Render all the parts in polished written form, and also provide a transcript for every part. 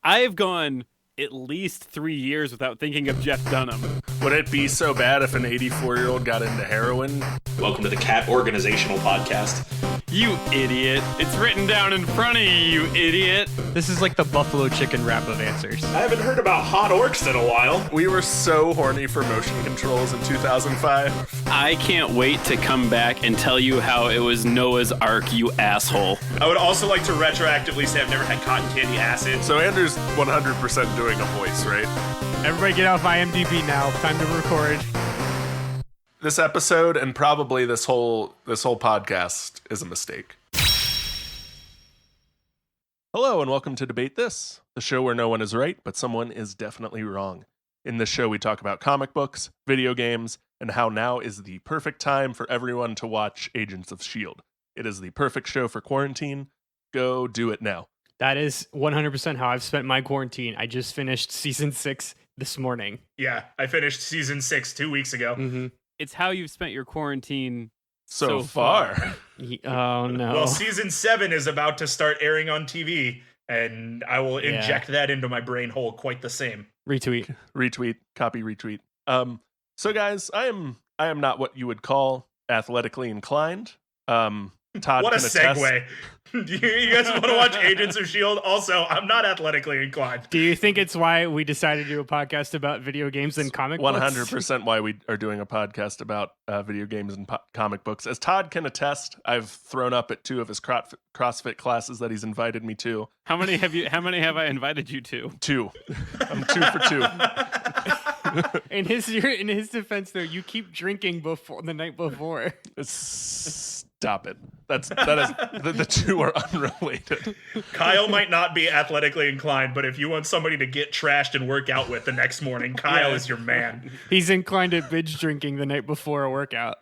I've gone at least 3 years without thinking of Jeff Dunham. Would it be so bad if an 84-year-old got into heroin? Welcome to the Cat Organizational Podcast. You idiot. It's written down in front of you idiot. This is like the buffalo chicken wrap of answers. I haven't heard about hot orcs in a while. We were so horny for motion controls in 2005. I can't wait to come back and tell you how it was Noah's Ark, you asshole. I would also like to retroactively say I've never had cotton candy acid. So Andrew's 100% doing a voice, right? Everybody get off IMDb now. Time to record. This episode and probably this whole podcast is a mistake. Hello and welcome to Debate This, the show where no one is right, but someone is definitely wrong. In this show, we talk about comic books, video games, and how now is the perfect time for everyone to watch Agents of S.H.I.E.L.D. It is the perfect show for quarantine. Go do it now. That is 100% how I've spent my quarantine. I just finished season 6 this morning. Yeah, I finished season 6 2 weeks ago. Mm-hmm. It's how you've spent your quarantine So far. Oh, no. Well, season 7 is about to start airing on TV, and I will inject that into my brain hole quite the same. Retweet. Retweet, copy, retweet. So guys, I am not what you would call athletically inclined. Todd, what a can attest. segue. You guys want to watch Agents of S.H.I.E.L.D.? Also, I'm not athletically inclined. Do you think it's why we decided to do a podcast about video games and comic books? 100% why we are doing a podcast about video games and comic books. As Todd can attest, I've thrown up at 2 of his CrossFit classes that he's invited me to. How many have I invited you to? 2. I'm 2 for 2. In his defense, though, you keep drinking before the night before. Stop it. That is the 2 are unrelated. Kyle might not be athletically inclined, but if you want somebody to get trashed and work out with the next morning, Kyle is your man. He's inclined to binge drinking the night before a workout.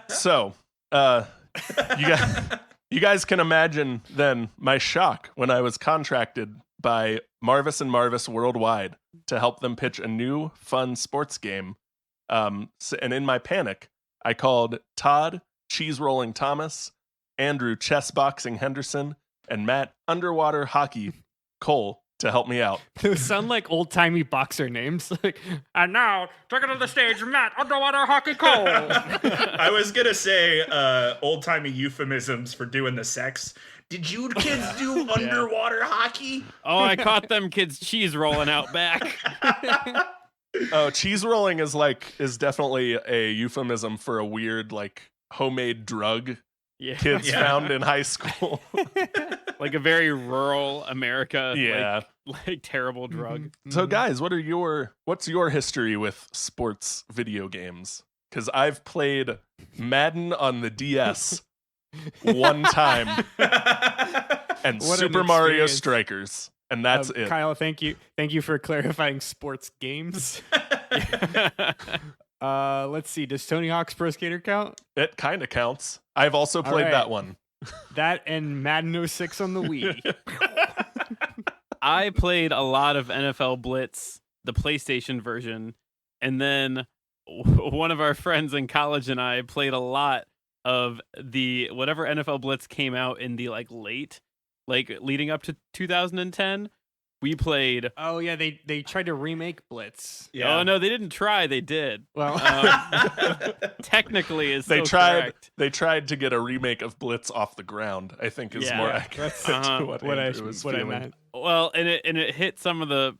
So, you guys can imagine then my shock when I was contracted by Marvis and Marvis Worldwide to help them pitch a new fun sports game. And in my panic, I called Todd Cheese Rolling Thomas, Andrew Chess Boxing Henderson, and Matt Underwater Hockey Cole to help me out. Those sound like old-timey boxer names. And now, take it to the stage, Matt Underwater Hockey Cole. I was going to say old-timey euphemisms for doing the sex. Did you kids do underwater hockey? Oh, I caught them kids cheese rolling out back. Oh, cheese rolling is definitely a euphemism for a weird, homemade drug kids found in high school. Like a very rural America, yeah, terrible drug. So guys, what's your history with sports video games? Because I've played Madden on the DS one time and Super Mario Strikers, and that's it. Kyle, thank you for clarifying sports games. Let's see. Does Tony Hawk's Pro Skater count? It kind of counts. I've also played that one. That and Madden 06 on the Wii. I played a lot of NFL Blitz, the PlayStation version, and then one of our friends in college and I played a lot of the whatever NFL Blitz came out in the leading up to 2010. We played. Oh yeah, they tried to remake Blitz. Yeah. Oh no, they didn't try. They did. Well, technically, is they so tried. Correct. They tried to get a remake of Blitz off the ground. I think is more accurate to what Andrew was feeling. I meant. Well, and it hit some of the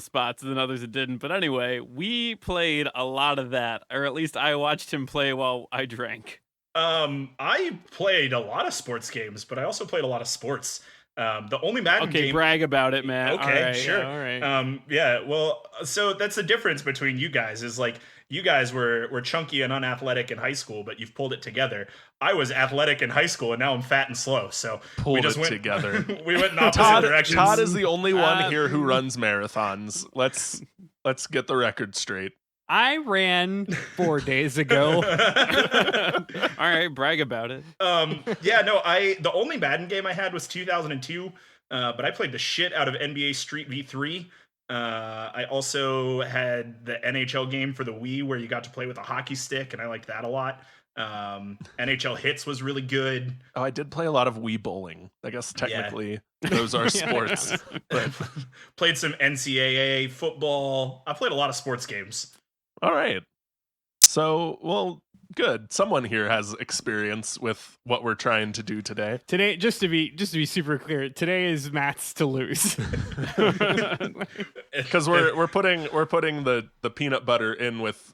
spots and others it didn't. But anyway, we played a lot of that, or at least I watched him play while I drank. I played a lot of sports games, but I also played a lot of sports. The only Madden game... Okay, brag about it, man. Okay, all right, sure. Yeah, all right. Well, so that's the difference between you guys is you guys were chunky and unathletic in high school, but you've pulled it together. I was athletic in high school, and now I'm fat and slow, so we just went together. We went in opposite directions. Todd is the only one here who runs marathons. Let's get the record straight. I ran 4 days ago. All right, brag about it. The only Madden game I had was 2002, but I played the shit out of NBA Street V3. I also had the NHL game for the Wii where you got to play with a hockey stick, and I liked that a lot. NHL Hits was really good. Oh, I did play a lot of Wii bowling. I guess technically those are sports. But Played some NCAA football. I played a lot of sports games. all right. So, well, good. Someone here has experience with what we're trying to do today. Today, just to be super clear, today is Matt's to lose. Because we're putting the peanut butter in with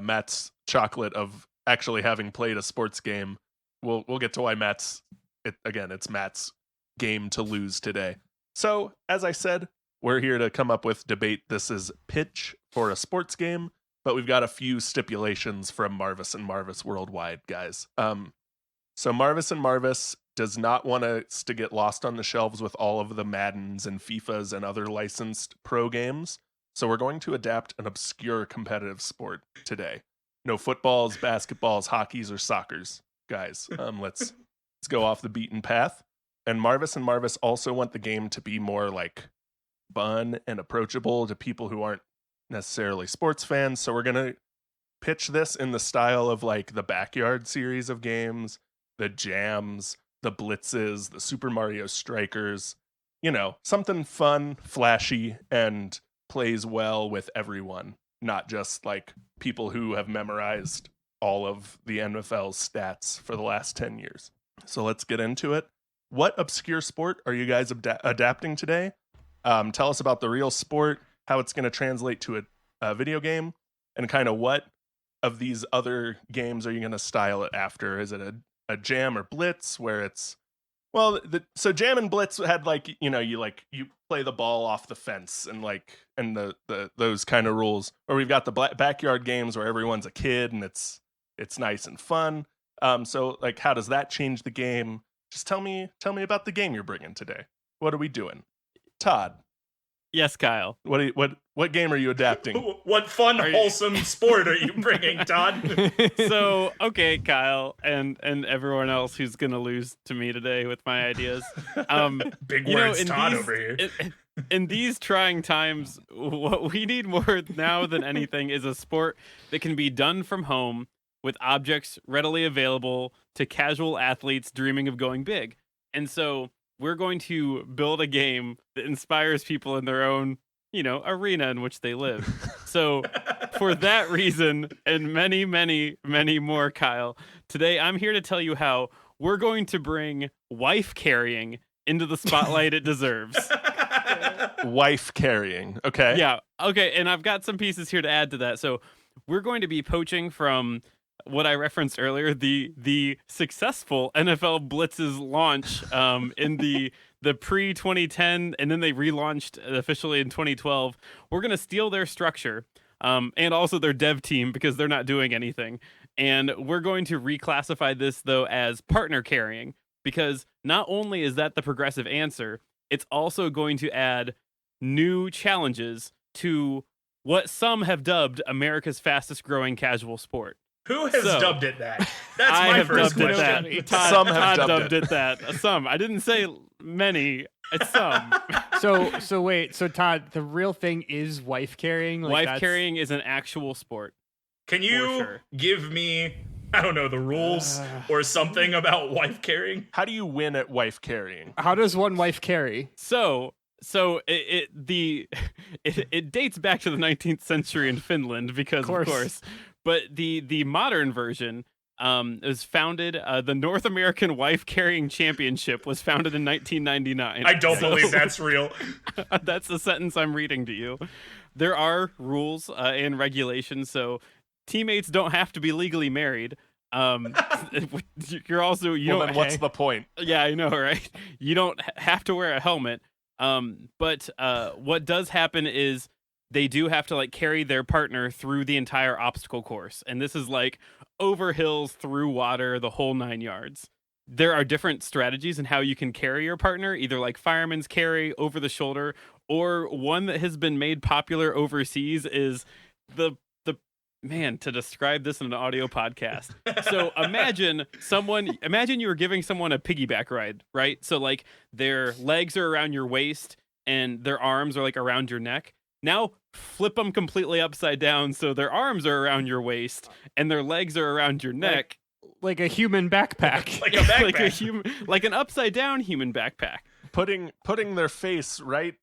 Matt's chocolate of actually having played a sports game. We'll get to why it's Matt's game to lose today. So, as I said, we're here to come up with debate. This is pitch for a sports game, but we've got a few stipulations from Marvis and Marvis Worldwide, guys. So Marvis and Marvis does not want us to get lost on the shelves with all of the Maddens and FIFAs and other licensed pro games. So we're going to adapt an obscure competitive sport today. No footballs, basketballs, hockeys, or soccers, guys. Let's go off the beaten path. And Marvis also want the game to be more like fun and approachable to people who aren't necessarily sports fans. So we're gonna pitch this in the style of like the Backyard series of games, the Jams, the Blitzes, the Super Mario Strikers. You know, something fun, flashy, and plays well with everyone, not just like people who have memorized all of the NFL's stats for the last 10 years. So let's get into it. What obscure sport are you guys adapting today? Tell us about the real sport, how it's going to translate to a video game, and kind of what of these other games are you going to style it after? Is it a Jam or Blitz where it's, well, so Jam and Blitz had like, you play the ball off the fence and the those kind of rules. Or we've got the backyard games where everyone's a kid and it's nice and fun. So like, how does that change the game? Just tell me about the game you're bringing today. What are we doing? Todd. Yes, Kyle. What game are you adapting? What fun, wholesome sport are you bringing, Todd? So, okay, Kyle, and everyone else who's gonna lose to me today with my ideas. Big words, Todd over here. In these trying times, what we need more now than anything is a sport that can be done from home with objects readily available to casual athletes dreaming of going big. And so we're going to build a game that inspires people in their own, arena in which they live. So for that reason, and many, many, many more, Kyle, today I'm here to tell you how we're going to bring wife carrying into the spotlight it deserves. Wife carrying. Okay. Yeah. Okay. And I've got some pieces here to add to that. So we're going to be poaching from what I referenced earlier, the successful NFL Blitz's launch in the pre-2010, and then they relaunched officially in 2012. We're going to steal their structure and also their dev team because they're not doing anything. And we're going to reclassify this, though, as partner carrying because not only is that the progressive answer, it's also going to add new challenges to what some have dubbed America's fastest growing casual sport. Who has dubbed it that? That's my first question. Some have dubbed it that. Some. I didn't say many. It's some. So wait. So Todd, the real thing is wife carrying. Wife carrying is an actual sport. Can you give me, I don't know, the rules or something about wife carrying? How do you win at wife carrying? How does one wife carry? So it dates back to the 19th century in Finland because of course. But the modern version was founded, the North American Wife Carrying Championship was founded in 1999. I don't believe that's real. That's the sentence I'm reading to you. There are rules and regulations, so teammates don't have to be legally married. You're also, then what's the point? Yeah, I know, right? You don't have to wear a helmet. But what does happen is they do have to carry their partner through the entire obstacle course. And this is over hills, through water, the whole 9 yards. There are different strategies in how you can carry your partner, either fireman's carry, over the shoulder, or one that has been made popular overseas is the man, to describe this in an audio podcast. So imagine you were giving someone a piggyback ride, right? So their legs are around your waist and their arms are around your neck. Now flip them completely upside down so their arms are around your waist and their legs are around your neck. like a human backpack. Like a backpack. like a human, like an upside down human backpack Putting their face right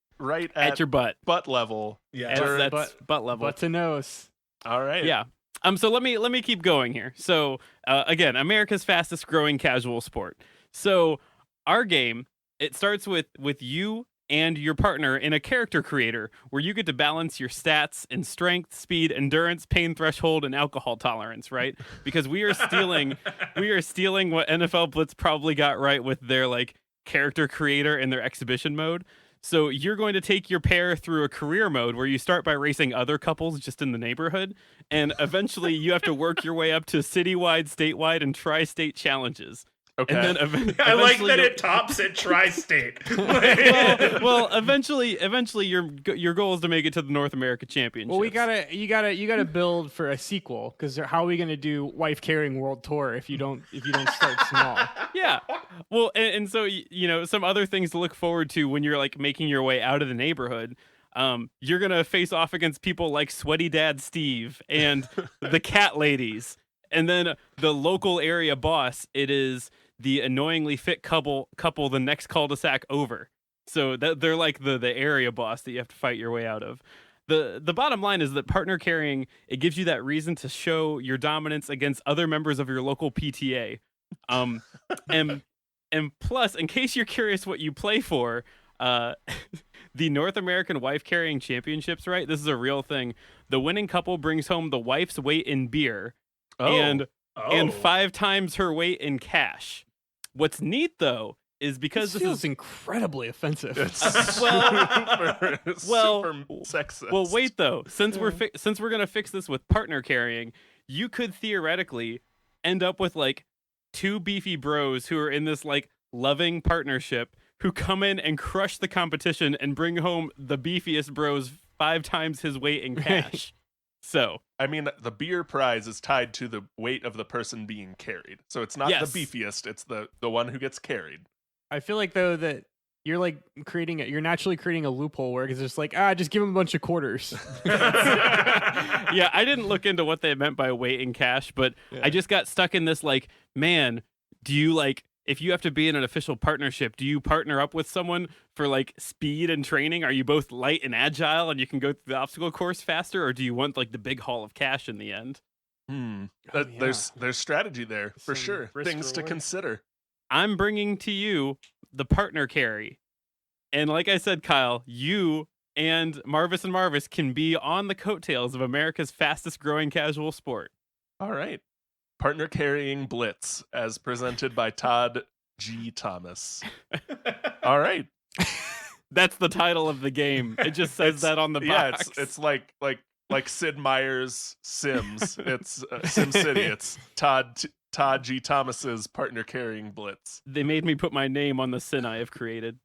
at your butt. butt level. Yeah. That's butt level. Butt to nose. All right. Yeah. So let me keep going here. So again, America's fastest growing casual sport. So our game, it starts with you and your partner in a character creator where you get to balance your stats in strength, speed, endurance, pain threshold, and alcohol tolerance, right? Because we are stealing what NFL Blitz probably got right with their like character creator and their exhibition mode. So you're going to take your pair through a career mode where you start by racing other couples just in the neighborhood, and eventually you have to work your way up to citywide, statewide, and tri-state challenges. Okay. And then I like eventually that you'll- it tops at tri-state. well, eventually your goal is to make it to the North America Championship. Well, you gotta build for a sequel, because how are we gonna do wife carrying world tour if you don't start small? Yeah. Well, and so some other things to look forward to when you're like making your way out of the neighborhood. You're gonna face off against people like Sweaty Dad Steve and the Cat Ladies, and then the local area boss. It is the annoyingly fit couple the next cul-de-sac over. So they're like the area boss that you have to fight your way out of. The bottom line is that partner carrying, it gives you that reason to show your dominance against other members of your local PTA. And plus, in case you're curious what you play for, the North American Wife Carrying Championships, right? This is a real thing. The winning couple brings home the wife's weight in beer and 5 times her weight in cash. What's neat though is because This this feels is incredibly offensive. It's well, super sexist. well, wait though. Since we're gonna fix this with partner carrying, you could theoretically end up with like 2 beefy bros who are in this like loving partnership who come in and crush the competition and bring home the beefiest bros 5 times his weight in cash. So I mean, the beer prize is tied to the weight of the person being carried. So it's not Yes. the beefiest, it's the one who gets carried. I feel like though that you're like you're naturally creating a loophole where it's just like just give him a bunch of quarters. yeah, I didn't look into what they meant by weight in cash, but I just got stuck in this like, man, do you like, if you have to be in an official partnership, do you partner up with someone for like speed and training? Are you both light and agile and you can go through the obstacle course faster, or do you want like the big haul of cash in the end? There's strategy there for Some sure. risk Things to reward. consider. I'm bringing to you the partner carry. And like I said, Kyle, you and Marvis can be on the coattails of America's fastest growing casual sport. All right. Partner carrying blitz as presented by Todd G. Thomas. All right. That's the title of the game. It just says that on the Yeah, box. it's like Sid Meier's Sims. It's Sim City. It's Todd G. Thomas's partner carrying blitz. They made me put my name on the sin I have created.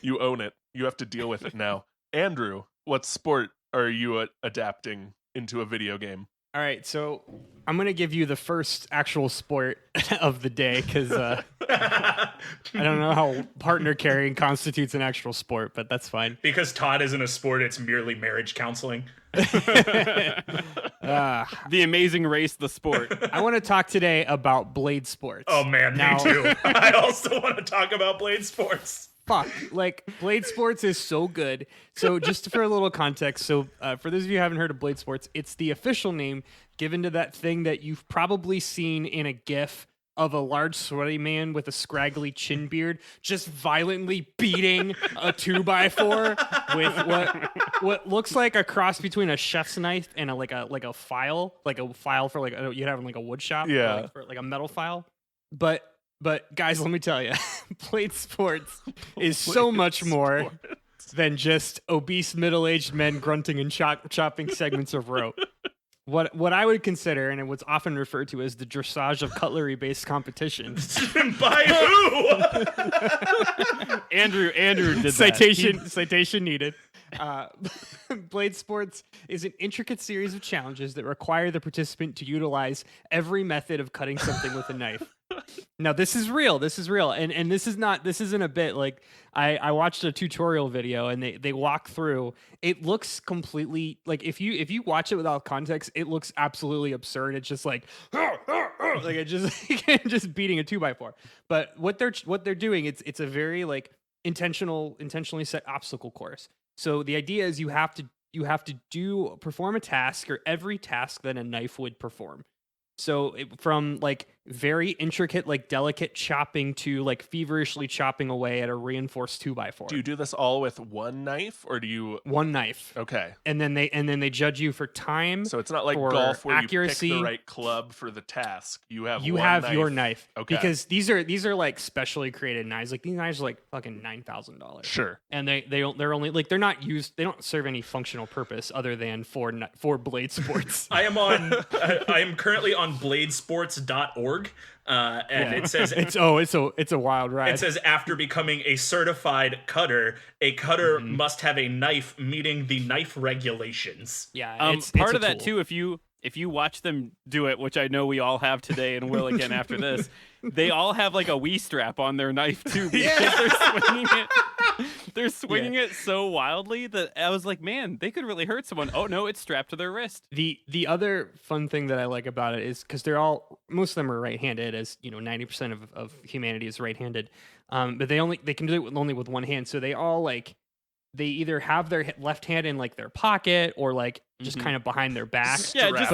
You own it. You have to deal with it now. Andrew, what sport are you adapting into a video game? All right, so I'm gonna give you the first actual sport of the day because I don't know how partner carrying constitutes an actual sport, but that's fine. Because Todd isn't a sport, it's merely marriage counseling. The Amazing Race, the sport. I want to talk today about blade sports. Oh man, Now- me too. I also want to talk about blade sports. Fuck, like blade sports is so good. So just for a little context, so for those of you who haven't heard of blade sports, it's the official name given to that thing that you've probably seen in a GIF of a large sweaty man with a scraggly chin beard just violently beating a 2x4 with what looks like a cross between a chef's knife and a file for like you'd have in like a wood shop, Yeah. for like a metal file. But guys, let me tell you, blade sports is so much more than just obese middle-aged men grunting and chopping segments of rope. What I would consider, and what's often referred to as the dressage of cutlery-based competition. By who? Andrew did Citation needed. Blade sports is an intricate series of challenges that require the participant to utilize every method of cutting something with a knife. Now this is real. And this isn't a bit. Like I watched a tutorial video and they walk through. It looks completely like if you watch it without context, it looks absolutely absurd. It's just like it just beating a 2x4. But what they're doing, it's a very like intentionally set obstacle course. So the idea is you have to perform a task or every task that a knife would perform. So from like very intricate, like delicate chopping to like feverishly chopping away at a reinforced 2x4. Do you do this all with one knife, or do you one knife? Okay. And then they judge you for time. So it's not like for golf where accuracy. you pick the right club for the task. You have your knife. Okay. Because these are like specially created knives. Like these knives are like fucking $9,000. Sure. And they're only like they're not used. They don't serve any functional purpose other than for blade sports. I am currently on bladesports.org. And it says it's a wild ride. It says after becoming a certified cutter, a cutter must have a knife meeting the knife regulations. Yeah, part of that too. If you watch them do it, which I know we all have today and will again after this, they all have like a Wii strap on their knife too because they're swinging it. They're swinging it so wildly that I was like, man, they could really hurt someone. Oh no, it's strapped to their wrist. The other fun thing that I like about it is because most of them are right-handed, as 90% of humanity is right-handed. But they can do it only with one hand, so they all they either have their left hand in like their pocket or like just kind of behind their back. Yeah, just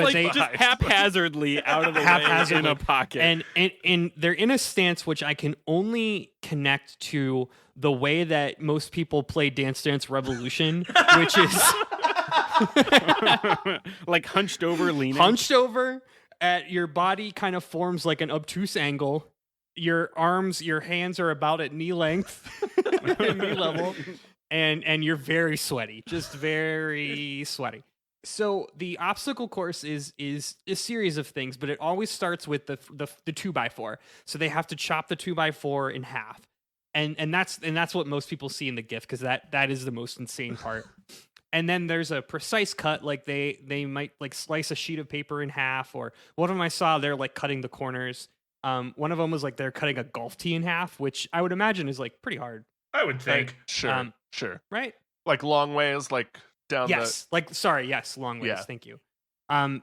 haphazardly out of the way in a pocket. And they're in a stance which I can only connect to the way that most people play Dance Dance Revolution, which is like hunched over, leaning. Hunched over, at your body kind of forms like an obtuse angle. Your hands are about at knee length, knee level. And you're very sweaty, just very sweaty. So the obstacle course is a series of things, but it always starts with the 2x4. So they have to chop the 2x4 in half, and that's what most people see in the GIF because that is the most insane part. And then there's a precise cut, like they might like slice a sheet of paper in half, or one of them I saw they're like cutting the corners. One of them was like they're cutting a golf tee in half, which I would imagine is like pretty hard. I would think. Sure. Right? Like long ways, like down yes, long ways. Yeah. Thank you.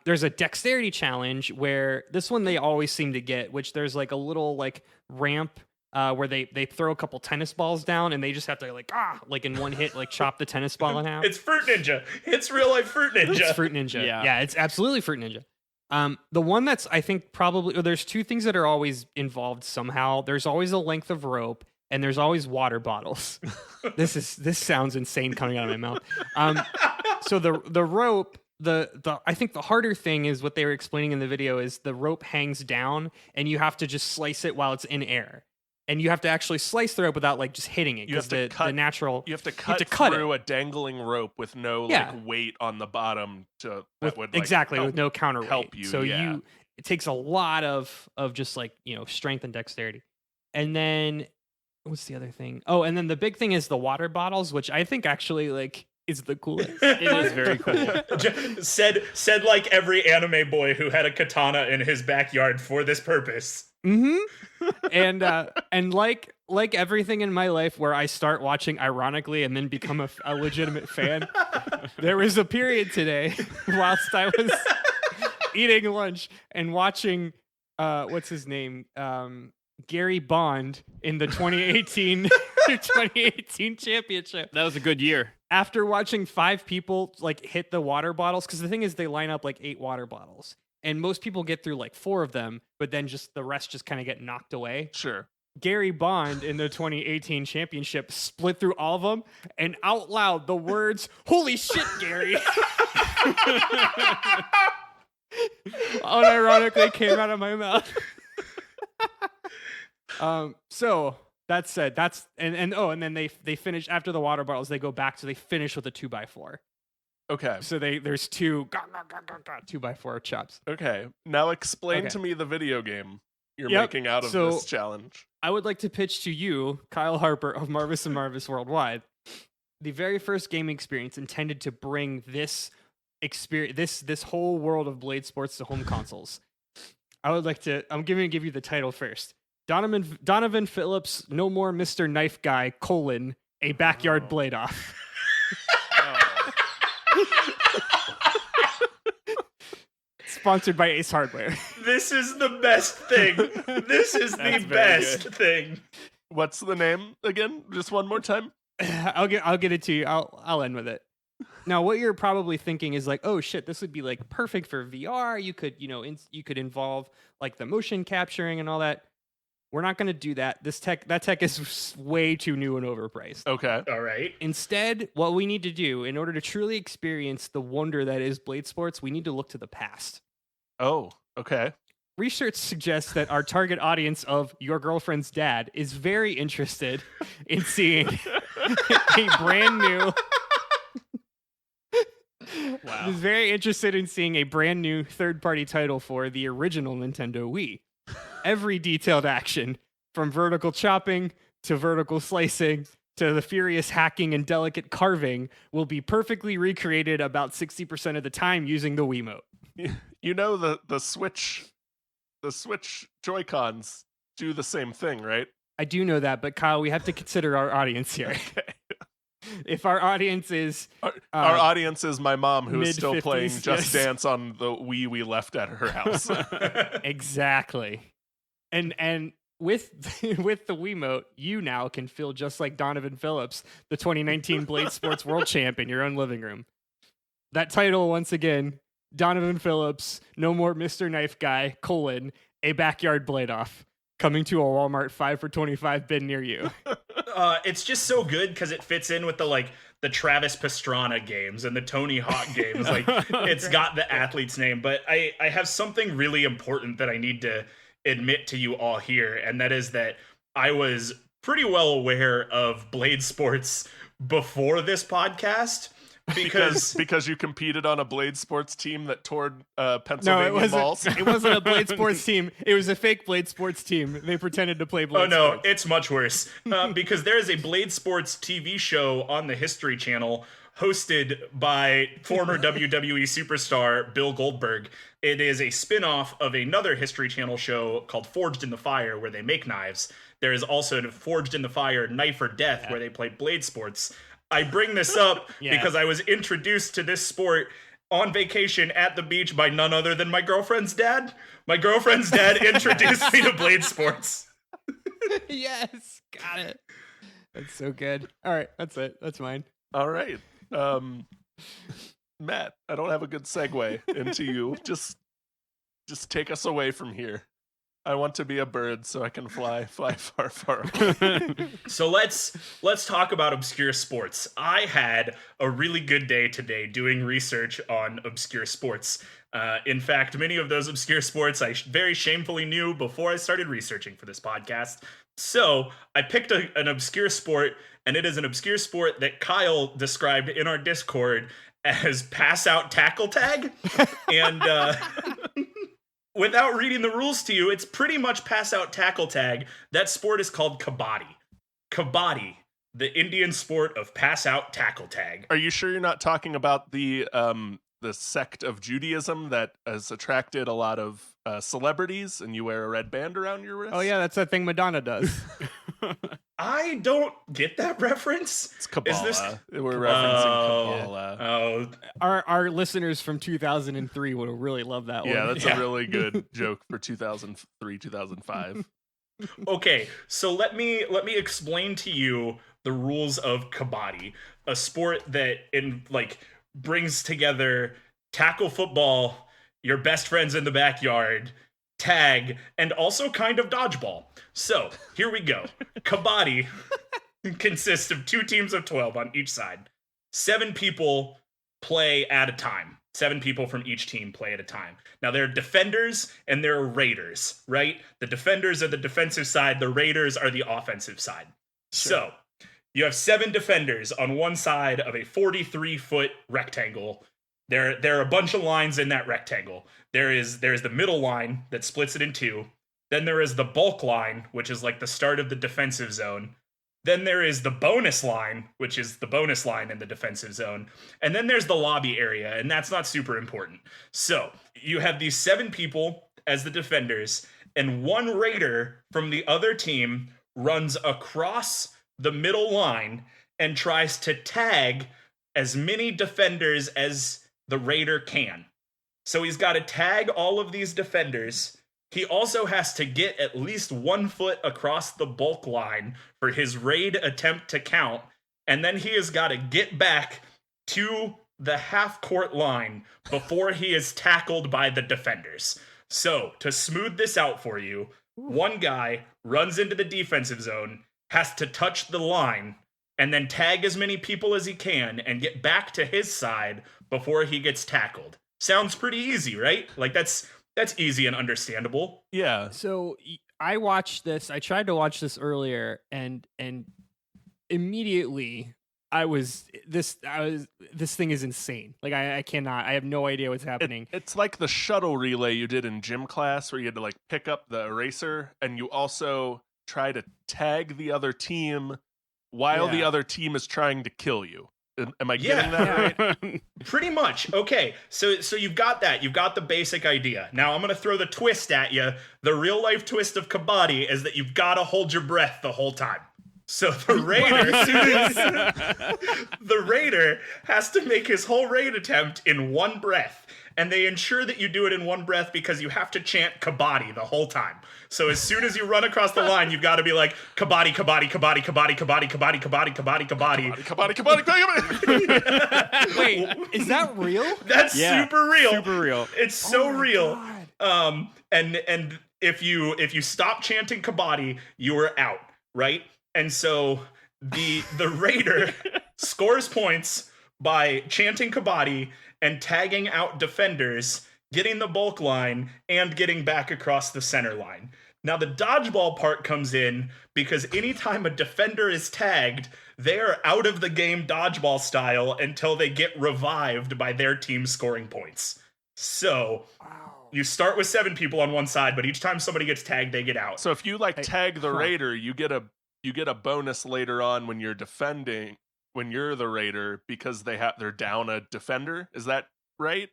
There's a dexterity challenge where this one they always seem to get, which there's like a little like ramp where they throw a couple tennis balls down and they just have to like in one hit like chop the tennis ball in half. It's Fruit Ninja. It's real life Fruit Ninja. It's Fruit Ninja. Yeah, it's absolutely Fruit Ninja. The one that's I think probably there's two things that are always involved somehow. There's always a length of rope. And there's always water bottles. This sounds insane coming out of my mouth. So the rope, I think the harder thing is what they were explaining in the video is the rope hangs down and you have to just slice it while it's in air. And you have to actually slice the rope without like just hitting it. You have to cut through a dangling rope with no like weight on the bottom with no counterweight. Help you. So it takes a lot of just like strength and dexterity. And then what's the other thing? Oh, and then the big thing is the water bottles, which I think actually like is the coolest. It is very cool. Said like every anime boy who had a katana in his backyard for this purpose. Mm-hmm. And like everything in my life where I start watching ironically and then become a legitimate fan, there was a period today whilst I was eating lunch and watching what's his name? Gary Bond in the 2018 championship. That was a good year. After watching 5 people like hit the water bottles, because the thing is they line up like 8 water bottles, and most people get through like 4 of them, but then just the rest just kind of get knocked away. Sure. Gary Bond in the 2018 championship split through all of them, and out loud the words "Holy shit, Gary!" unironically came out of my mouth. So that said, and then they finish after the water bottles. They go back, so they finish with a 2x4. Okay. So there's 2x4 chops. Okay. Now explain to me the video game you're making out of this challenge. I would like to pitch to you, Kyle Harper of Marvis and Marvis Worldwide, the very first gaming experience intended to bring this experience, this whole world of Blade Sports to home consoles. I'm going to give you the title first. Donovan Phillips, No More Mr. Knife Guy, a backyard blade off. Sponsored by Ace Hardware. This is the best thing. This is the best thing. What's the name again? Just one more time. I'll get it to you. I'll end with it. Now, what you're probably thinking is like, oh shit, this would be like perfect for VR. You could, you could involve like the motion capturing and all that. We're not going to do that. That tech is way too new and overpriced. Okay. All right. Instead, what we need to do in order to truly experience the wonder that is Blade Sports, we need to look to the past. Oh, okay. Research suggests that our target audience of your girlfriend's dad is very interested in seeing a brand new. Wow. Is very interested in seeing a brand new third-party title for the original Nintendo Wii. Every detailed action, from vertical chopping to vertical slicing to the furious hacking and delicate carving, will be perfectly recreated about 60% of the time using the Wiimote. You know the Switch Joy-Cons do the same thing, right? I do know that, but Kyle, we have to consider our audience here. Okay. If our audience is Our audience is my mom, who is still mid-50s, playing Just yes. Dance on the Wii we left at her house. Exactly. And with the Wiimote, you now can feel just like Donovan Phillips, the 2019 Blade Sports World Champ, in your own living room. That title, once again, Donovan Phillips, No More Mr. Knife Guy, a backyard blade off, coming to a Walmart 5 for $25 bin near you. It's just so good because it fits in with the Travis Pastrana games and the Tony Hawk games. Like, it's got the athlete's name. But I have something really important that I need to admit to you all here, and that is that I was pretty well aware of Blade Sports before this podcast. Because you competed on a Blade Sports team that toured Pennsylvania malls. It wasn't a Blade Sports team. It was a fake Blade Sports team. They pretended to play Blade Sports. It's much worse. Because there is a Blade Sports TV show on the History Channel hosted by former WWE superstar Bill Goldberg. It is a spin-off of another History Channel show called Forged in the Fire, where they make knives. There is also Forged in the Fire Knife or Death, where they play Blade Sports. I bring this up because I was introduced to this sport on vacation at the beach by none other than my girlfriend's dad. My girlfriend's dad introduced me to Blade Sports. Yes, got it. That's so good. All right, that's it. That's mine. All right. Matt, I don't have a good segue into you. Just take us away from here. I want to be a bird so I can fly far, far away. So let's talk about obscure sports. I had a really good day today doing research on obscure sports. In fact, many of those obscure sports I very shamefully knew before I started researching for this podcast. So I picked an obscure sport, and it is an obscure sport that Kyle described in our Discord as pass out tackle tag. And without reading the rules to you, it's pretty much pass out tackle tag. That sport is called Kabaddi. Kabaddi, the Indian sport of pass out tackle tag. Are you sure you're not talking about the sect of Judaism that has attracted a lot of celebrities, and you wear a red band around your wrist? Oh yeah, that's that thing Madonna does. I don't get that reference. It's Kabbalah. Is this... We're referencing Kabbalah. Oh, Our listeners from 2003 would really love that one. Yeah, that's a really good joke for 2003, 2005. okay, so let me explain to you the rules of Kabaddi, a sport that brings together tackle football, your best friends in the backyard, tag, and also kind of dodgeball. So, here we go. Kabaddi consists of 2 teams of 12 on each side. 7 people play at a time. 7 people from each team play at a time. Now, there are defenders and there are raiders, right? The defenders are the defensive side. The raiders are the offensive side. Sure. So, you have 7 defenders on one side of a 43-foot rectangle. There are a bunch of lines in that rectangle. There is the middle line that splits it in 2. Then there is the bulk line, which is like the start of the defensive zone. Then there is the bonus line, which is the bonus line in the defensive zone. And then there's the lobby area, and that's not super important. So you have these 7 people as the defenders, and one raider from the other team runs across the middle line and tries to tag as many defenders as the raider can. So he's got to tag all of these defenders. He also has to get at least 1 foot across the bulk line for his raid attempt to count. And then he has got to get back to the half-court line before he is tackled by the defenders. So, to smooth this out for you, one guy runs into the defensive zone, has to touch the line, and then tag as many people as he can and get back to his side before he gets tackled. Sounds pretty easy, right? Like, that's easy and understandable. Yeah. So I watched this. I tried to watch this earlier, and immediately this thing is insane. Like I cannot. I have no idea what's happening. It's like the shuttle relay you did in gym class, where you had to like pick up the eraser, and you also try to tag the other team while the other team is trying to kill you. Am I getting that right? Pretty much. Okay, so you've got that. You've got the basic idea. Now I'm going to throw the twist at you. The real life twist of Kabaddi is that you've got to hold your breath the whole time. So the raider, the raider has to make his whole raid attempt in one breath. And they ensure that you do it in one breath because you have to chant Kabaddi the whole time. So as soon as you run across the line, you've got to be like, Kabaddi, Kabaddi, Kabaddi, Kabaddi, Kabaddi, Kabaddi, Kabaddi, Kabaddi, Kabaddi. Kabaddi, Kabaddi. Wait, is that real? That's super real. Super real. It's so real. And if you stop chanting Kabaddi, you are out, right? And so the raider scores points by chanting Kabaddi and tagging out defenders, getting the bulk line, and getting back across the center line. Now, the dodgeball part comes in because anytime a defender is tagged, they are out of the game dodgeball style until they get revived by their team scoring points. So, you start with 7 people on one side, but each time somebody gets tagged, they get out. So if you like tag the raider, you get a bonus later on when you're defending, when you're the raider, because they're down a defender. Is that right?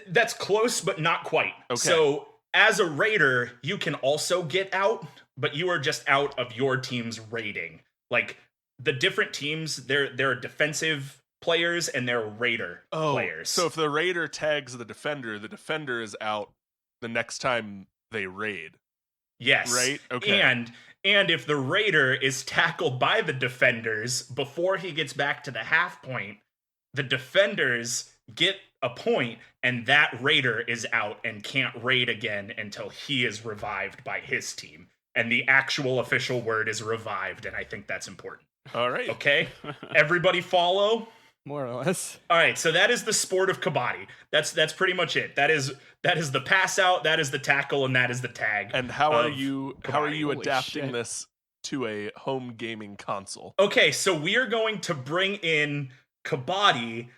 That's close, but not quite. Okay. So as a raider, you can also get out, but you are just out of your team's raiding. Like the different teams, there are defensive players and there are raider players. So if the raider tags the defender is out the next time they raid. Yes. Right? Okay. And if the raider is tackled by the defenders before he gets back to the half point, the defenders get a point, and that raider is out and can't raid again until he is revived by his team. And the actual official word is revived, and I think that's important. All right. Okay? Everybody follow? More or less. All right, so that is the sport of Kabaddi. That's pretty much it. That is the pass out, that is the tackle, and that is the tag. And how are you Holy adapting shit. this to a home gaming console? Okay, so we are going to bring in Kabaddi,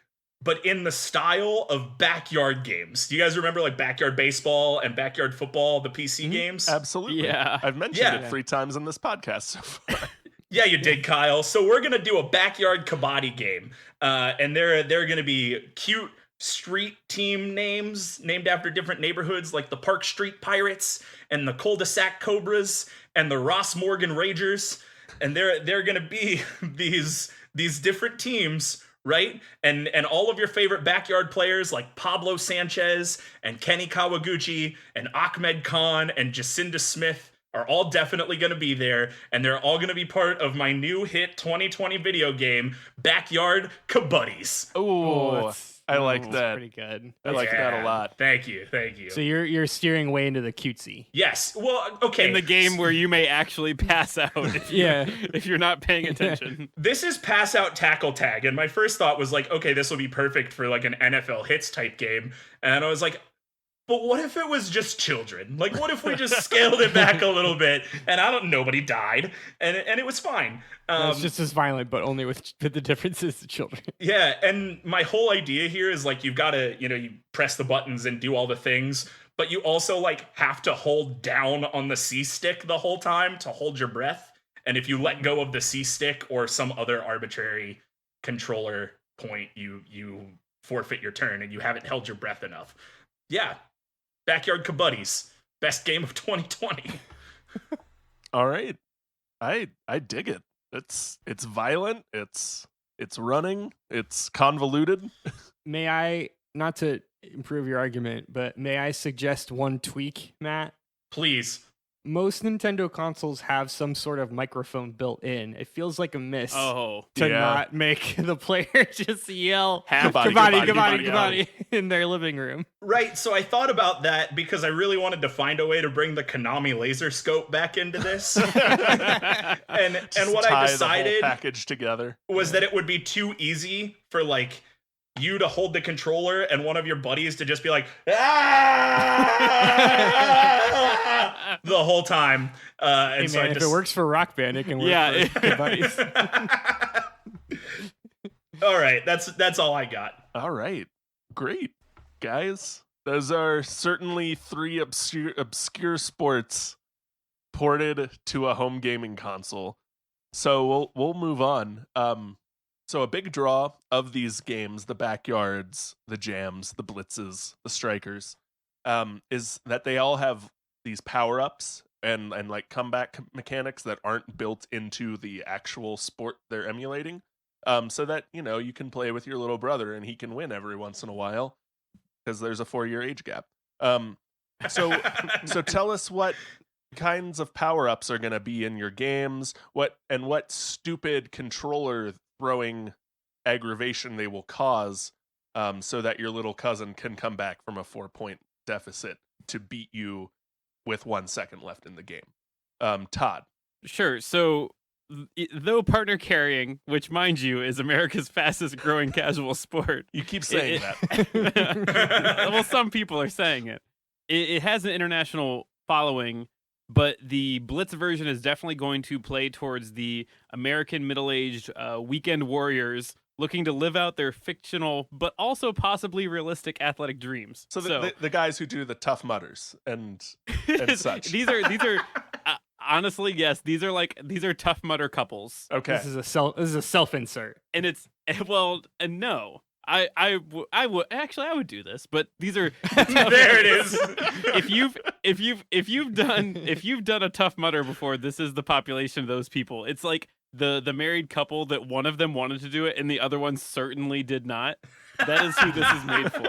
but in the style of backyard games. Do you guys remember like backyard baseball and backyard football, the PC games? Absolutely. Yeah. I've mentioned Yeah. it 3 times in this podcast so far. Yeah, you did, Kyle. So we're gonna do a backyard Kabaddi game, and there are gonna be cute street team names named after different neighborhoods, like the Park Street Pirates and the Cul-de-sac Cobras and the Ross Morgan Ragers, and they're gonna be these different teams, right? And all of your favorite backyard players like Pablo Sanchez and Kenny Kawaguchi and Ahmed Khan and Jacinda Smith are all definitely going to be there, and they're all going to be part of my new hit 2020 video game, Backyard Kabuddis. Oh, I like that's that. Pretty good. I like that a lot. Thank you. So you're steering way into the cutesy. Yes. Well, okay. In the game where you may actually pass out if if you're not paying attention. This is pass out tackle tag, and my first thought was like, okay, this will be perfect for like an NFL hits type game, and I was like, but what if it was just children? Like, what if we just scaled it back a little bit and nobody died and it was fine. It's just as violent, but only with the differences to children. Yeah, and my whole idea here is like you've got to, you press the buttons and do all the things, but you also like have to hold down on the C stick the whole time to hold your breath. and if you let go of the C stick or some other arbitrary controller point, you forfeit your turn, and you haven't held your breath enough. Yeah, Backyard Kabuddis, best game of 2020. All right, I dig it. It's violent. It's running. It's convoluted. May I, not to improve your argument, but may I suggest one tweak, Matt? Please. Most Nintendo consoles have some sort of microphone built in. It feels like a miss to Yeah. not make the player just yell Kabaddi in their living room. Right, so I thought about that because I really wanted to find a way to bring the Konami laser scope back into this. and what I Tie the decided whole package together was that it would be too easy for like you to hold the controller and one of your buddies to just be like "Ah!" the whole time. And Hey, so man, I if just it works for Rock Band, it can work Yeah. for Buddies. all right, that's all I got. All right. Great. Guys, those are certainly 3 obscure sports ported to a home gaming console. So we'll move on. So a big draw of these games, the backyards, the jams, the blitzes, the strikers, is that they all have these power-ups and like comeback mechanics that aren't built into the actual sport they're emulating. So that, you can play with your little brother and he can win every once in a while because there's a 4-year age gap. So tell us what kinds of power-ups are going to be in your games, what stupid controller throwing aggravation they will cause, so that your little cousin can come back from a 4-point deficit to beat you with 1 second left in the game. Todd. Sure. So, though partner carrying, which, mind you, is America's fastest growing casual sport. You keep saying that. Well, some people are saying it. It has an international following, but the Blitz version is definitely going to play towards the American middle-aged weekend warriors looking to live out their fictional but also possibly realistic athletic dreams. So the guys who do the Tough Mudders and such. These are honestly, yes, these are Tough Mudder couples. Okay. This is a self-insert. And it's no. I would do this, but these are There it is. if you've done a Tough Mudder before, this is the population of those people. It's like the married couple that one of them wanted to do it and the other one certainly did not. That is who this is made for.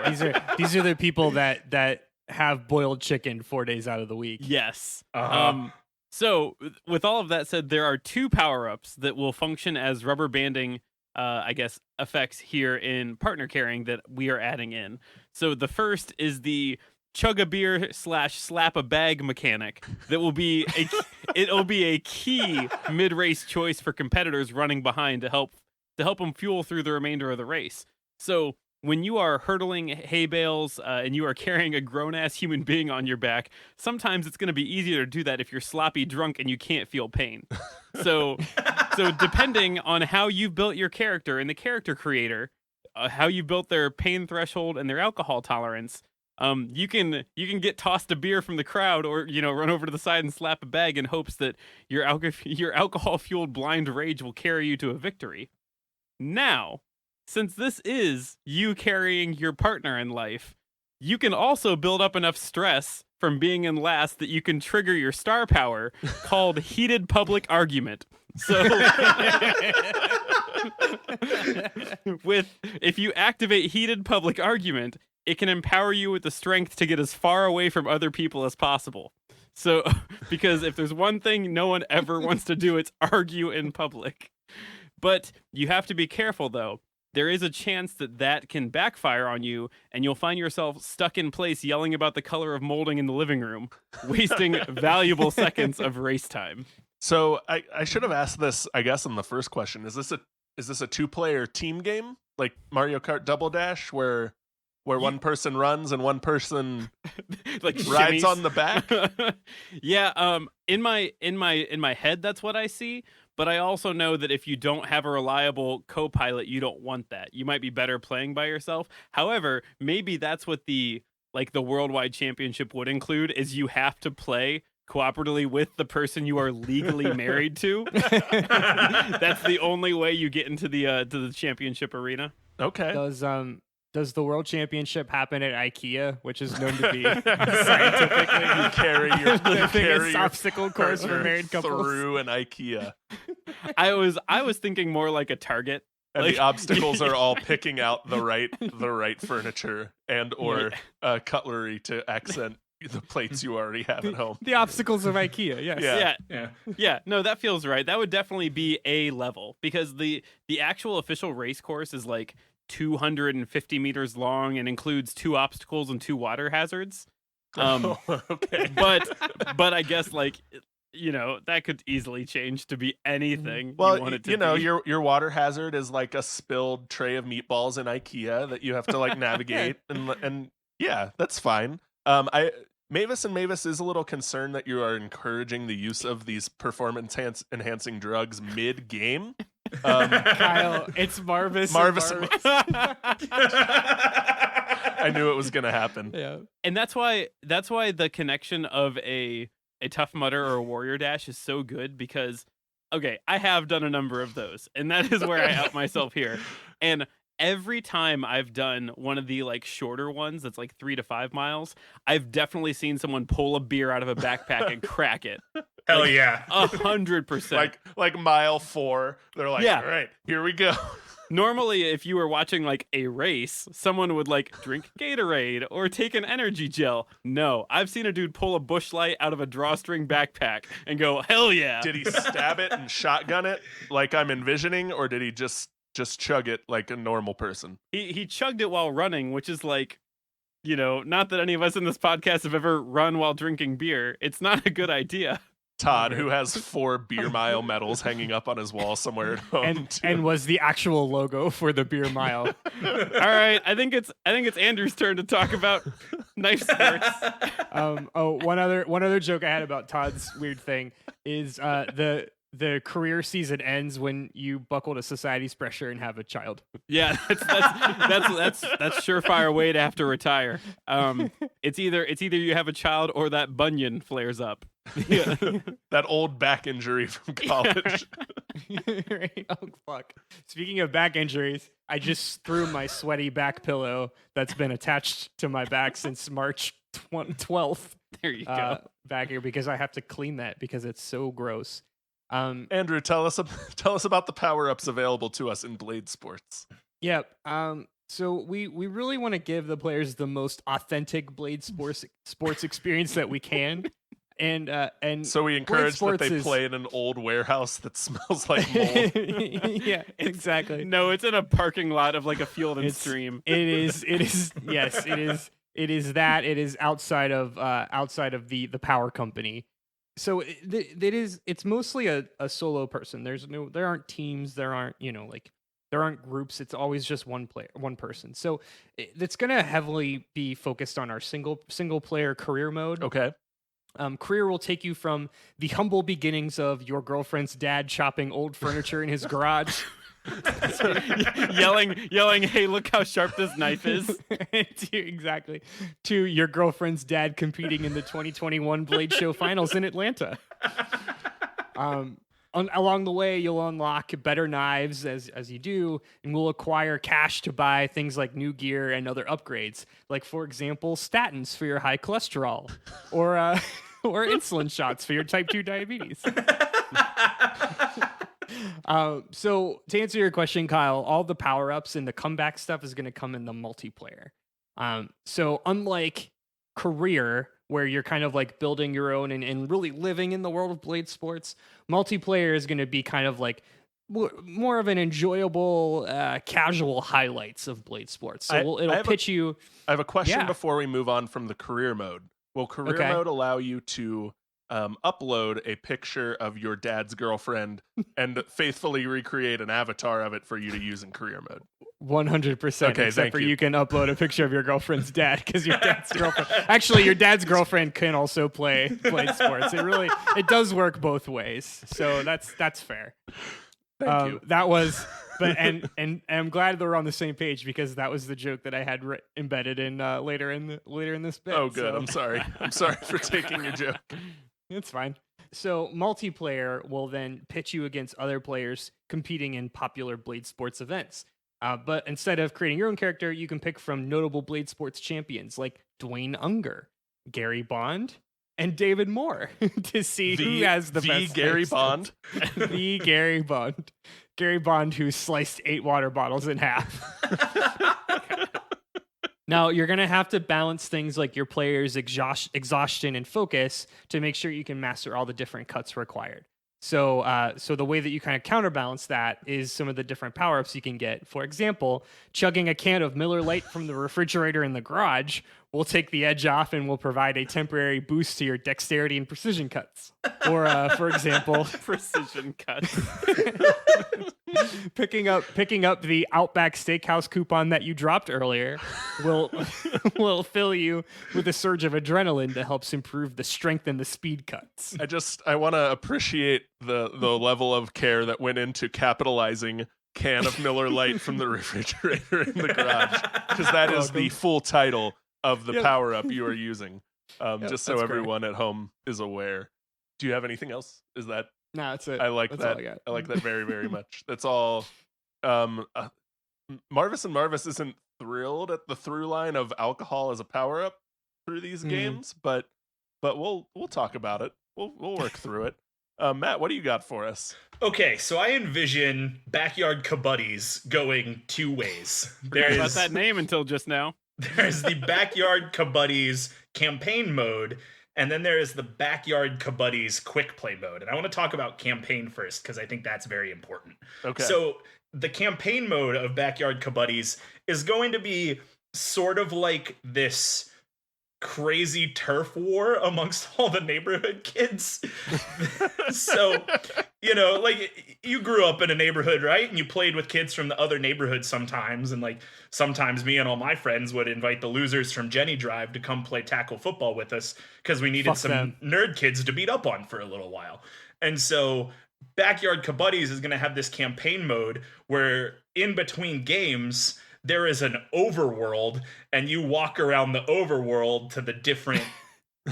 These are the people that have boiled chicken 4 days out of the week. Yes. Uh-huh. So with all of that said, there are 2 power-ups that will function as rubber banding effects here in partner carrying that we are adding in. So the first is the chug a beer / slap a bag mechanic that will be a key mid-race choice for competitors running behind to help them fuel through the remainder of the race. So when you are hurdling hay bales and you are carrying a grown-ass human being on your back, sometimes it's going to be easier to do that if you're sloppy drunk and you can't feel pain. So depending on how you've built your character and the character creator, how you built their pain threshold and their alcohol tolerance, you can get tossed a beer from the crowd or, run over to the side and slap a bag in hopes that your alcohol-fueled blind rage will carry you to a victory. Now, since this is you carrying your partner in life, you can also build up enough stress from being in last that you can trigger your star power called heated public argument. So if you activate heated public argument, it can empower you with the strength to get as far away from other people as possible. So, because if there's one thing no one ever wants to do, it's argue in public. But you have to be careful, though. There is a chance that can backfire on you, and you'll find yourself stuck in place yelling about the color of molding in the living room, wasting valuable seconds of race time. So I should have asked this, I guess, in the first question. Is this a 2-player team game like Mario Kart Double Dash, where one person runs and one person like rides on the back? Yeah. In my head, that's what I see. But I also know that if you don't have a reliable co-pilot, you don't want that. You might be better playing by yourself. However, maybe that's what the worldwide championship would include, is you have to play cooperatively with the person you are legally married to. That's the only way you get into the championship arena. Okay. Does the world championship happen at Ikea, which is known to be scientifically You carry your the biggest your obstacle course for partner married couples? through an Ikea, I was thinking more like a Target. and Like- the obstacles are all picking out the right furniture and or cutlery to accent the plates you already have at home. The obstacles of Ikea, yes. Yeah. Yeah. No, that feels right. That would definitely be a level because the actual official race course is like 250 meters long and includes 2 obstacles and 2 water hazards. Okay. But I guess like that could easily change to be anything. Well, you want it to be. your water hazard is like a spilled tray of meatballs in Ikea that you have to like navigate, and yeah, that's fine. Mavis and Mavis is a little concerned that you are encouraging the use of these performance enhancing drugs mid game. Kyle, it's Marvis. Marvis and and Marvis. I knew it was gonna happen. Yeah. And that's why the connection of a Tough Mudder or a Warrior Dash is so good because okay, I have done a number of those, and that is where I out myself here. And every time I've done one of the like shorter ones that's like 3 to 5 miles, I've definitely seen someone pull a beer out of a backpack and crack it. Hell yeah. 100%. Like mile 4, they're like, Yeah. all right, here we go. Normally, if you were watching like a race, someone would like drink Gatorade or take an energy gel. No, I've seen a dude pull a Busch Light out of a drawstring backpack and go, hell yeah. Did he stab it and shotgun it like I'm envisioning, or did he just chug it like a normal person? He chugged it while running, which is like, not that any of us in this podcast have ever run while drinking beer. It's not a good idea. Todd, who has 4 beer mile medals hanging up on his wall somewhere at home, And was the actual logo for the beer mile. All right, I think it's Andrew's turn to talk about knife sports. One other joke I had about Todd's weird thing is the career season ends when you buckle to society's pressure and have a child. Yeah, that's surefire way to have to retire. It's either you have a child or that bunion flares up. Yeah. that old back injury from college. Right? Oh fuck! Speaking of back injuries, I just threw my sweaty back pillow that's been attached to my back since March 12th. There you go. Back here because I have to clean that because it's so gross. Andrew, tell us about the power-ups available to us in Blade Sports. Yep. So we really want to give the players the most authentic Blade sports experience that we can. And So we encourage that they Sports play in an old warehouse that smells like mold. Yeah, exactly. No, it's in a parking lot of like a field and stream. It is yes, it is that. It is outside of the power company. So it's mostly a solo person. There aren't teams, there aren't groups. It's always just one person. So it's going to heavily be focused on our single player career mode. Okay. Career will take you from the humble beginnings of your girlfriend's dad chopping old furniture in his garage. yelling, hey, look how sharp this knife is. Exactly. To your girlfriend's dad competing in the 2021 Blade Show Finals in Atlanta. Along the way, you'll unlock better knives as you do, and we'll acquire cash to buy things like new gear and other upgrades. Like, for example, statins for your high cholesterol, or insulin shots for your type 2 diabetes. So to answer your question, Kyle, all the power-ups and the comeback stuff is going to come in the multiplayer. So unlike career, where you're kind of like building your own and really living in the world of Blade Sports, multiplayer is going to be kind of like more of an enjoyable, casual highlights of Blade Sports. So it'll pitch you. I have a question Yeah. before we move on from the career mode. Will career Okay. mode allow you to upload a picture of your dad's girlfriend and faithfully recreate an avatar of it for you to use in career mode? 100%. Okay, except thank for you. you can upload a picture of your girlfriend's dad because your dad's girlfriend. Actually, your dad's girlfriend can also play Blade Sports. It does work both ways. So that's fair. Thank you. That was, but and I'm glad that we're on the same page because that was the joke that I had embedded in later in this bit. Oh, good. So. I'm sorry. I'm sorry for taking your joke. It's fine. So multiplayer will then pitch you against other players competing in popular Blade Sports events. But instead of creating your own character, you can pick from notable Blade Sports champions like Dwayne Unger, Gary Bond, and David Moore to see who has the best Gary life Bond. skills. The Gary Bond. Gary Bond who sliced 8 water bottles in half. Now, you're going to have to balance things like your player's exhaustion and focus to make sure you can master all the different cuts required. So the way that you kind of counterbalance that is some of the different power-ups you can get. For example, chugging a can of Miller Lite from the refrigerator in the garage will take the edge off and will provide a temporary boost to your dexterity and precision cuts. Or, for example, Precision cuts. picking up the Outback Steakhouse coupon that you dropped earlier will fill you with a surge of adrenaline that helps improve the strength and the speed cuts. I want to appreciate the level of care that went into capitalizing can of Miller Lite from the refrigerator in the garage, because that is the full title of the power up you are using. Just so everyone at home is aware. Do you have anything else? Is that? No, that's it. I like That's that. all I got. I like that very, very much. That's all. Marvis and Marvis isn't thrilled at the through line of alcohol as a power up through these games, but we'll talk about it. We'll work through it. Matt, what do you got for us? Okay, so I envision backyard Kabaddis going 2 ways. Forgot about that name until just now. There's the backyard Kabaddis campaign mode, and then there is the backyard Kabaddis quick play mode. And I want to talk about campaign first because I think that's very important. Okay. So the campaign mode of backyard Kabaddis is going to be sort of like this crazy turf war amongst all the neighborhood kids. So, like you grew up in a neighborhood, right? And you played with kids from the other neighborhoods sometimes. And like sometimes me and all my friends would invite the losers from Jenny Drive to come play tackle football with us because we needed nerd kids to beat up on for a little while. And so Backyard Kabaddis is going to have this campaign mode where in between games, there is an overworld, and you walk around the overworld to the different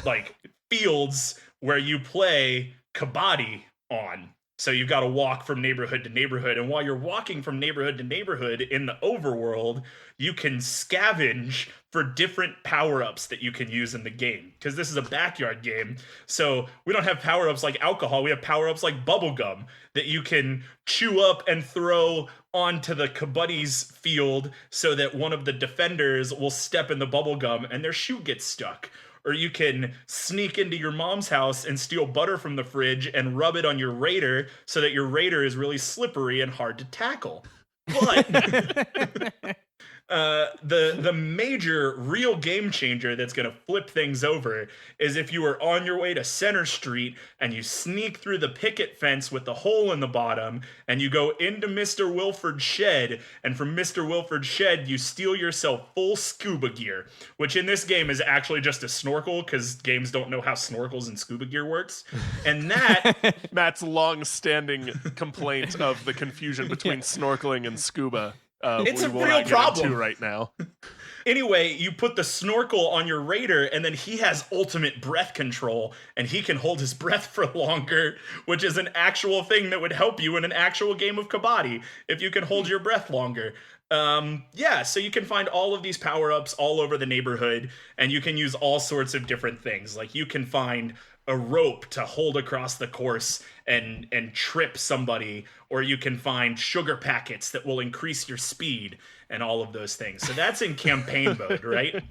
like fields where you play Kabaddi on. So you've got to walk from neighborhood to neighborhood, and while you're walking from neighborhood to neighborhood in the overworld, you can scavenge for different power-ups that you can use in the game. Because this is a backyard game, so we don't have power-ups like alcohol, we have power-ups like bubblegum that you can chew up and throw onto the Kabaddi's field so that one of the defenders will step in the bubblegum and their shoe gets stuck. Or you can sneak into your mom's house and steal butter from the fridge and rub it on your Raider so that your Raider is really slippery and hard to tackle. But the major real game changer that's going to flip things over is if you are on your way to Center Street and you sneak through the picket fence with the hole in the bottom and you go into Mr. Wilford's shed, and from Mr. Wilford's shed you steal yourself full scuba gear, which in this game is actually just a snorkel because games don't know how snorkels and scuba gear works. And that Matt's long-standing complaint of the confusion between snorkeling and scuba. It's a will real not get problem into right now. Anyway, you put the snorkel on your Raider, and then he has ultimate breath control, and he can hold his breath for longer, which is an actual thing that would help you in an actual game of Kabaddi, if you can hold your breath longer. So you can find all of these power-ups all over the neighborhood, and you can use all sorts of different things. Like you can find a rope to hold across the course and trip somebody, or you can find sugar packets that will increase your speed and all of those things. So that's in campaign mode, right?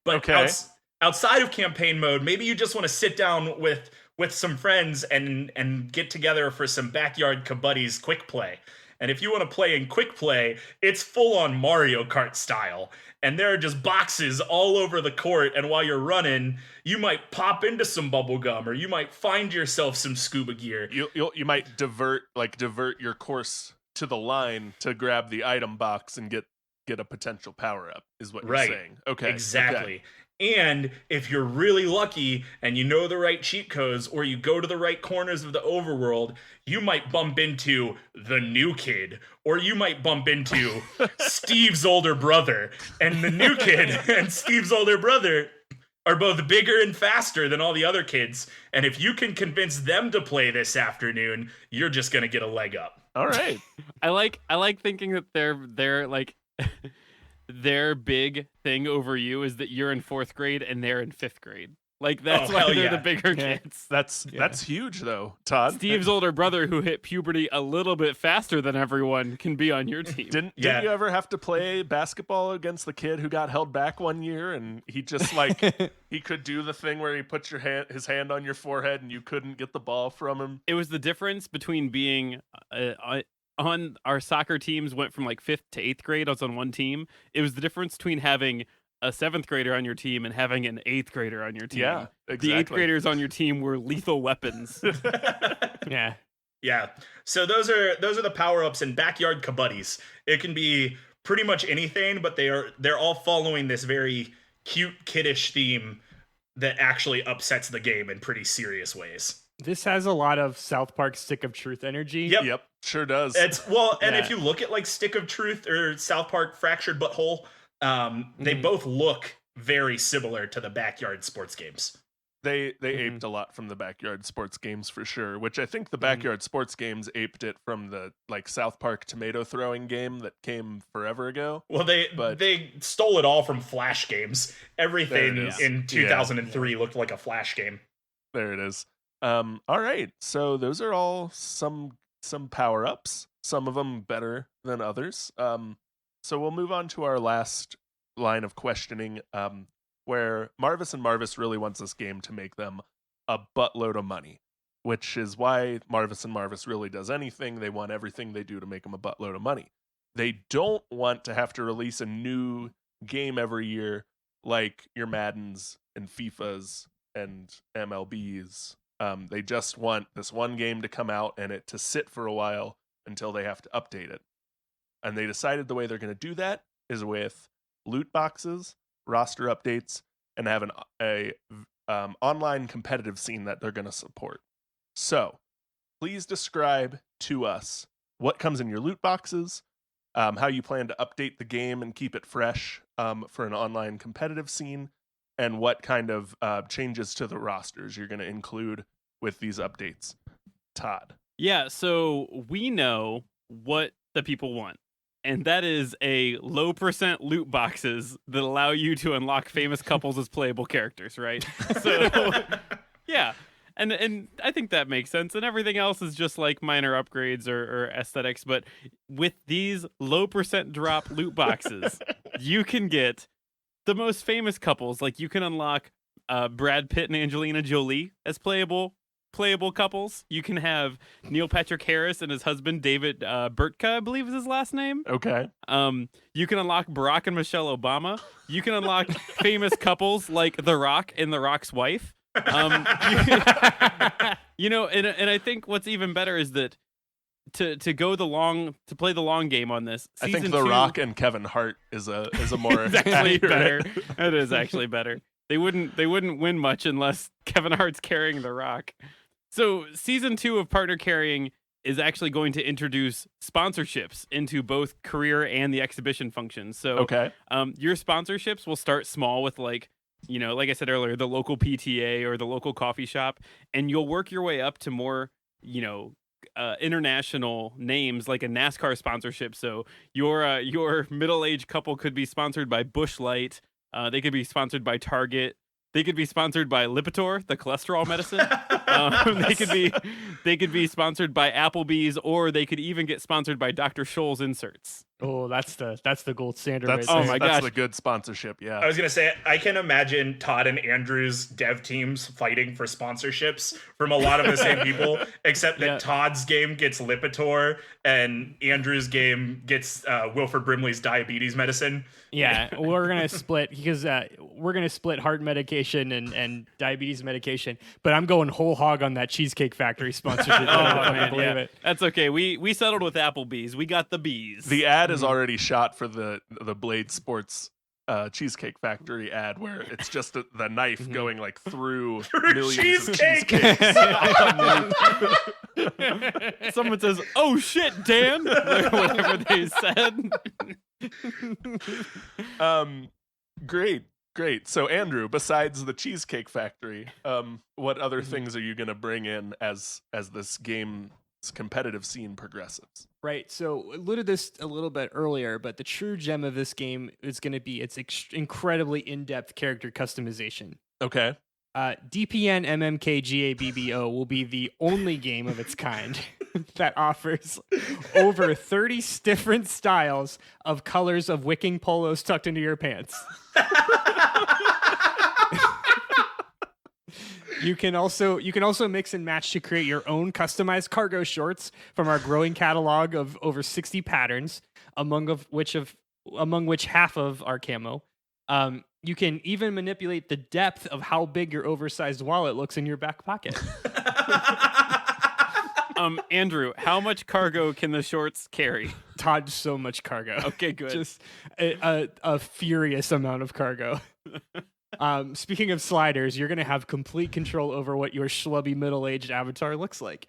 But okay. Outside of campaign mode, maybe you just want to sit down with some friends and get together for some backyard Kabaddis quick play. And if you want to play in quick play, it's full on Mario Kart style. And there are just boxes all over the court, and while you're running, you might pop into some bubble gum, or you might find yourself some scuba gear. You might divert your course to the line to grab the item box and get a potential power up, is what you're saying. Okay. Exactly. Okay. And if you're really lucky and you know the right cheat codes, or you go to the right corners of the overworld, you might bump into the new kid, or you might bump into Steve's older brother. And the new kid and Steve's older brother are both bigger and faster than all the other kids, and if you can convince them to play this afternoon, you're just gonna get a leg up. All right. I like thinking that they're like their big thing over you is that you're in 4th grade and they're in 5th grade. Like that's why they're the bigger kids. That's huge though, Todd. Steve's older brother, who hit puberty a little bit faster than everyone, can be on your team. Didn't you ever have to play basketball against the kid who got held back one year, and he just like he could do the thing where he puts his hand on your forehead and you couldn't get the ball from him? It was the difference between being on our soccer teams went from like 5th to 8th grade. I was on one team. It was the difference between having a 7th grader on your team and having an 8th grader on your team. Yeah, exactly. The 8th graders on your team were lethal weapons. Yeah. So those are the power-ups in backyard kabaddis. It can be pretty much anything, but they're all following this very cute, kiddish theme that actually upsets the game in pretty serious ways. This has a lot of South Park Stick of Truth energy. Yep, sure does. If you look at like Stick of Truth or South Park Fractured Butthole, they both look very similar to the backyard sports games. They aped a lot from the backyard sports games for sure, which I think the backyard sports games aped it from the like South Park tomato throwing game that came forever ago. Well, they stole it all from Flash games. Everything in 2003 looked like a Flash game. There it is. All right, so those are all some power-ups, some of them better than others. So we'll move on to our last line of questioning, where Marvis and Marvis really wants this game to make them a buttload of money, which is why Marvis and Marvis really does anything. They want everything they do to make them a buttload of money. They don't want to have to release a new game every year like your Maddens and FIFAs and MLBs. They just want this one game to come out and it to sit for a while until they have to update it. And they decided the way they're going to do that is with loot boxes, roster updates, and have an online competitive scene that they're going to support. So, please describe to us what comes in your loot boxes, how you plan to update the game and keep it fresh for an online competitive scene, and what kind of changes to the rosters you're going to include with these updates. Todd. Yeah, so we know what the people want. And that is a low % loot boxes that allow you to unlock famous couples as playable characters, right? So, yeah. And I think that makes sense. And everything else is just like minor upgrades or aesthetics. But with these low % drop loot boxes, you can get the most famous couples. Like you can unlock Brad Pitt and Angelina Jolie as playable couples. You can have Neil Patrick Harris and his husband David Bertka, I believe is his last name. Okay. You can unlock Barack and Michelle Obama. You can unlock famous couples like The Rock and The Rock's wife. And I think what's even better is that to play the long game on this. I think The Rock and Kevin Hart is a more it's actually better. It is actually better. They wouldn't win much unless Kevin Hart's carrying The Rock. So season 2 of Partner Carrying is actually going to introduce sponsorships into both career and the exhibition functions. So your sponsorships will start small with like I said earlier, the local PTA or the local coffee shop, and you'll work your way up to more, international names like a NASCAR sponsorship. So your middle-aged couple could be sponsored by Busch Light. They could be sponsored by Target. They could be sponsored by Lipitor, the cholesterol medicine. They could be sponsored by Applebee's, or they could even get sponsored by Dr. Scholl's inserts. Oh, that's the gold standard. That's, right oh there. my that's gosh, the good sponsorship. Yeah, I was gonna say I can imagine Todd and Andrew's dev teams fighting for sponsorships from a lot of the same people, except that Todd's game gets Lipitor and Andrew's game gets Wilford Brimley's diabetes medicine. Yeah, we're gonna split because we're gonna split heart medication and diabetes medication. But I'm going whole hog on that Cheesecake Factory sponsorship. Believe it. That's okay. We settled with Applebee's. We got the bees. The ad is already shot for the Blade Sports Cheesecake Factory ad, where it's just the knife going like through millions of cheesecakes. Someone says, "Oh shit, Dan!" Whatever they said. Great. Great. So Andrew, besides the Cheesecake Factory, what other things are you going to bring in as this game's competitive scene progresses? Right. So alluded this a little bit earlier, but the true gem of this game is going to be its incredibly in-depth character customization. Okay. DPN MMK GABBO will be the only game of its kind that offers over 30 different styles of colors of wicking polos tucked into your pants. You can also mix and match to create your own customized cargo shorts from our growing catalog of over 60 patterns, among which half of are camo. You can even manipulate the depth of how big your oversized wallet looks in your back pocket. Andrew, how much cargo can the shorts carry? Todd, so much cargo. Okay, good. Just a furious amount of cargo. Speaking of sliders, you're going to have complete control over what your schlubby middle-aged avatar looks like.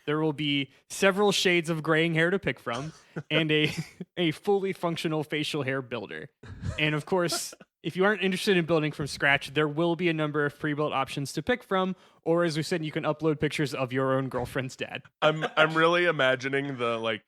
There will be several shades of graying hair to pick from, and a fully functional facial hair builder. And of course, if you aren't interested in building from scratch, there will be a number of pre-built options to pick from, or as we said, you can upload pictures of your own girlfriend's dad. I'm really imagining the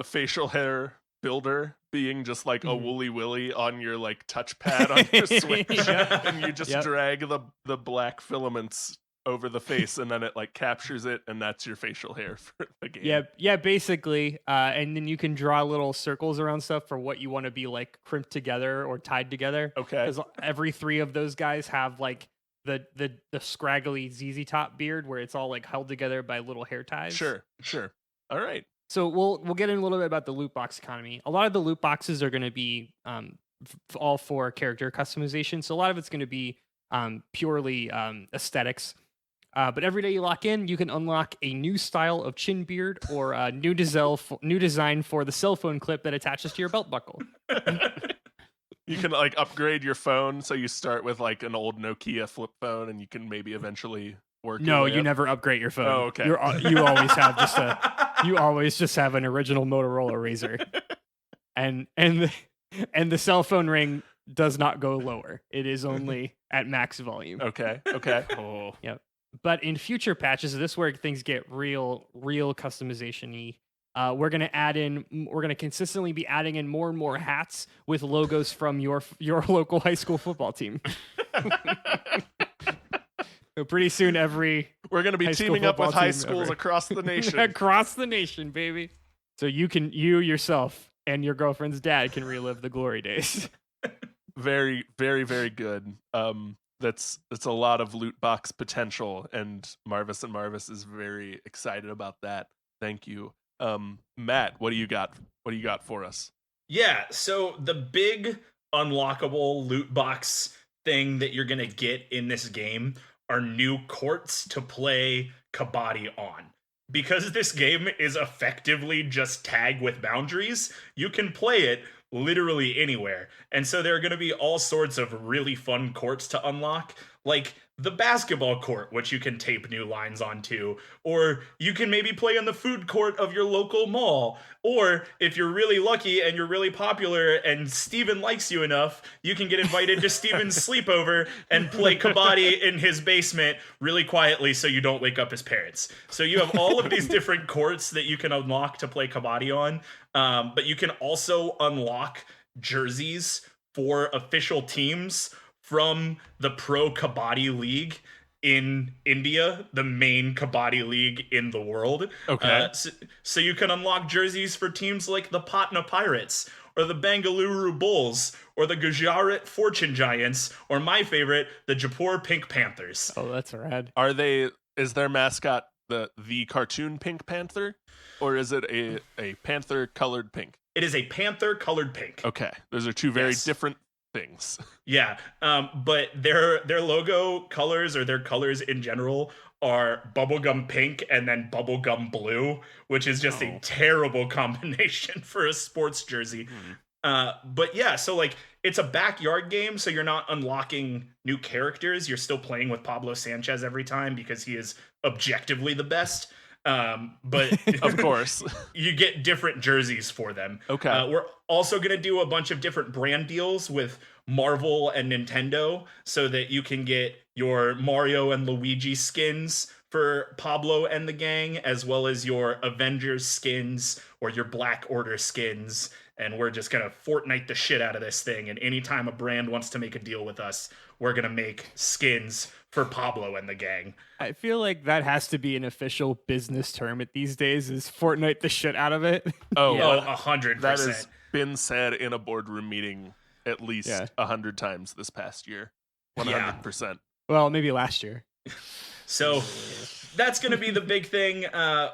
facial hair builder being just like a Wooly Willy on your like touchpad on your Switch, and you just drag the black filaments over the face, and then it like captures it, and that's your facial hair for the game. Yeah, basically. And then you can draw little circles around stuff for what you want to be like crimped together or tied together. Okay. Because every three of those guys have like the scraggly ZZ Top beard where it's all like held together by little hair ties. Sure. All right. So we'll get in a little bit about the loot box economy. A lot of the loot boxes are going to be all for character customization. So a lot of it's going to be purely aesthetics. But every day you lock in, you can unlock a new style of chin beard or a new design for the cell phone clip that attaches to your belt buckle. You can like upgrade your phone, so you start with like an old Nokia flip phone, and you can maybe eventually work. No, you never upgrade your phone. Oh, okay. You always just have an original Motorola Razr, and the cell phone ring does not go lower. It is only at max volume. Okay. Oh, Yep. But in future patches, this is where things get real customization-y. We're gonna consistently be adding in more and more hats with logos from your local high school football team. So pretty soon, we're gonna be teaming up with high schools across the nation. Across the nation, baby. So you yourself and your girlfriend's dad can relive the glory days. Very, very, very good. That's a lot of loot box potential, and Marvis and Marvis is very excited about that. Thank you. Matt, what do you got? What do you got for us? Yeah, so the big unlockable loot box thing that you're gonna get in this game are new courts to play Kabaddi on. Because this game is effectively just tag with boundaries, you can play it literally anywhere. And so there are going to be all sorts of really fun courts to unlock, like the basketball court, which you can tape new lines onto, or you can maybe play in the food court of your local mall, or if you're really lucky and you're really popular and Steven likes you enough, you can get invited to Steven's sleepover and play Kabaddi in his basement really quietly so you don't wake up his parents. So you have all of these different courts that you can unlock to play Kabaddi on, but you can also unlock jerseys for official teams from the Pro Kabaddi League in India, the main Kabaddi league in the world. Okay. So you can unlock jerseys for teams like the Patna Pirates, or the Bengaluru Bulls, or the Gujarat Fortune Giants, or my favorite, the Jaipur Pink Panthers. Oh, that's rad. Is their mascot the cartoon Pink Panther, or is it a panther colored pink? It is a panther colored pink. Okay. Those are two very different things. Yeah, but their logo colors, or their colors in general, are bubblegum pink and then bubblegum blue, which is just a terrible combination for a sports jersey. But yeah, so like it's a backyard game, so you're not unlocking new characters. You're still playing with Pablo Sanchez every time because he is objectively the best. But Of course. you get different jerseys for them. Okay. We're also going to do a bunch of different brand deals with Marvel and Nintendo so that you can get your Mario and Luigi skins for Pablo and the gang, as well as your Avengers skins or your Black Order skins. And we're just going to Fortnite the shit out of this thing. And anytime a brand wants to make a deal with us, we're going to make skins for Pablo and the gang. I feel like that has to be an official business term at these days, is Fortnite the shit out of it. Oh, Oh, 100%. that has been said in a boardroom meeting at least 100 times this past year. 100%. Well, maybe last year. So that's going to be the big thing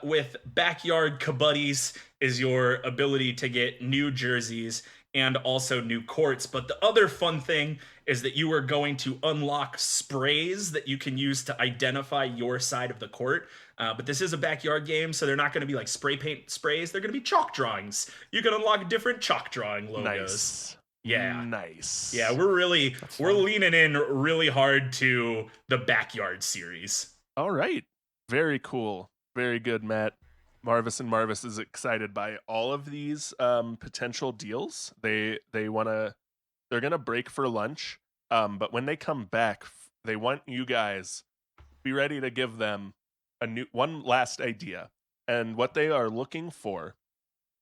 with Backyard Kabuddis, is your ability to get new jerseys and also new courts. But the other fun thing is that you are going to unlock sprays that you can use to identify your side of the court. But this is a backyard game, so they're not going to be like spray paint sprays. They're going to be chalk drawings. You can unlock different chalk drawing logos. Nice. Yeah. Nice. Yeah, we're leaning in really hard to the Backyard series. All right. Very cool. Very good, Matt. Marvis and Marvis is excited by all of these potential deals. They're gonna break for lunch. But when they come back, they want you guys be ready to give them one last idea. And what they are looking for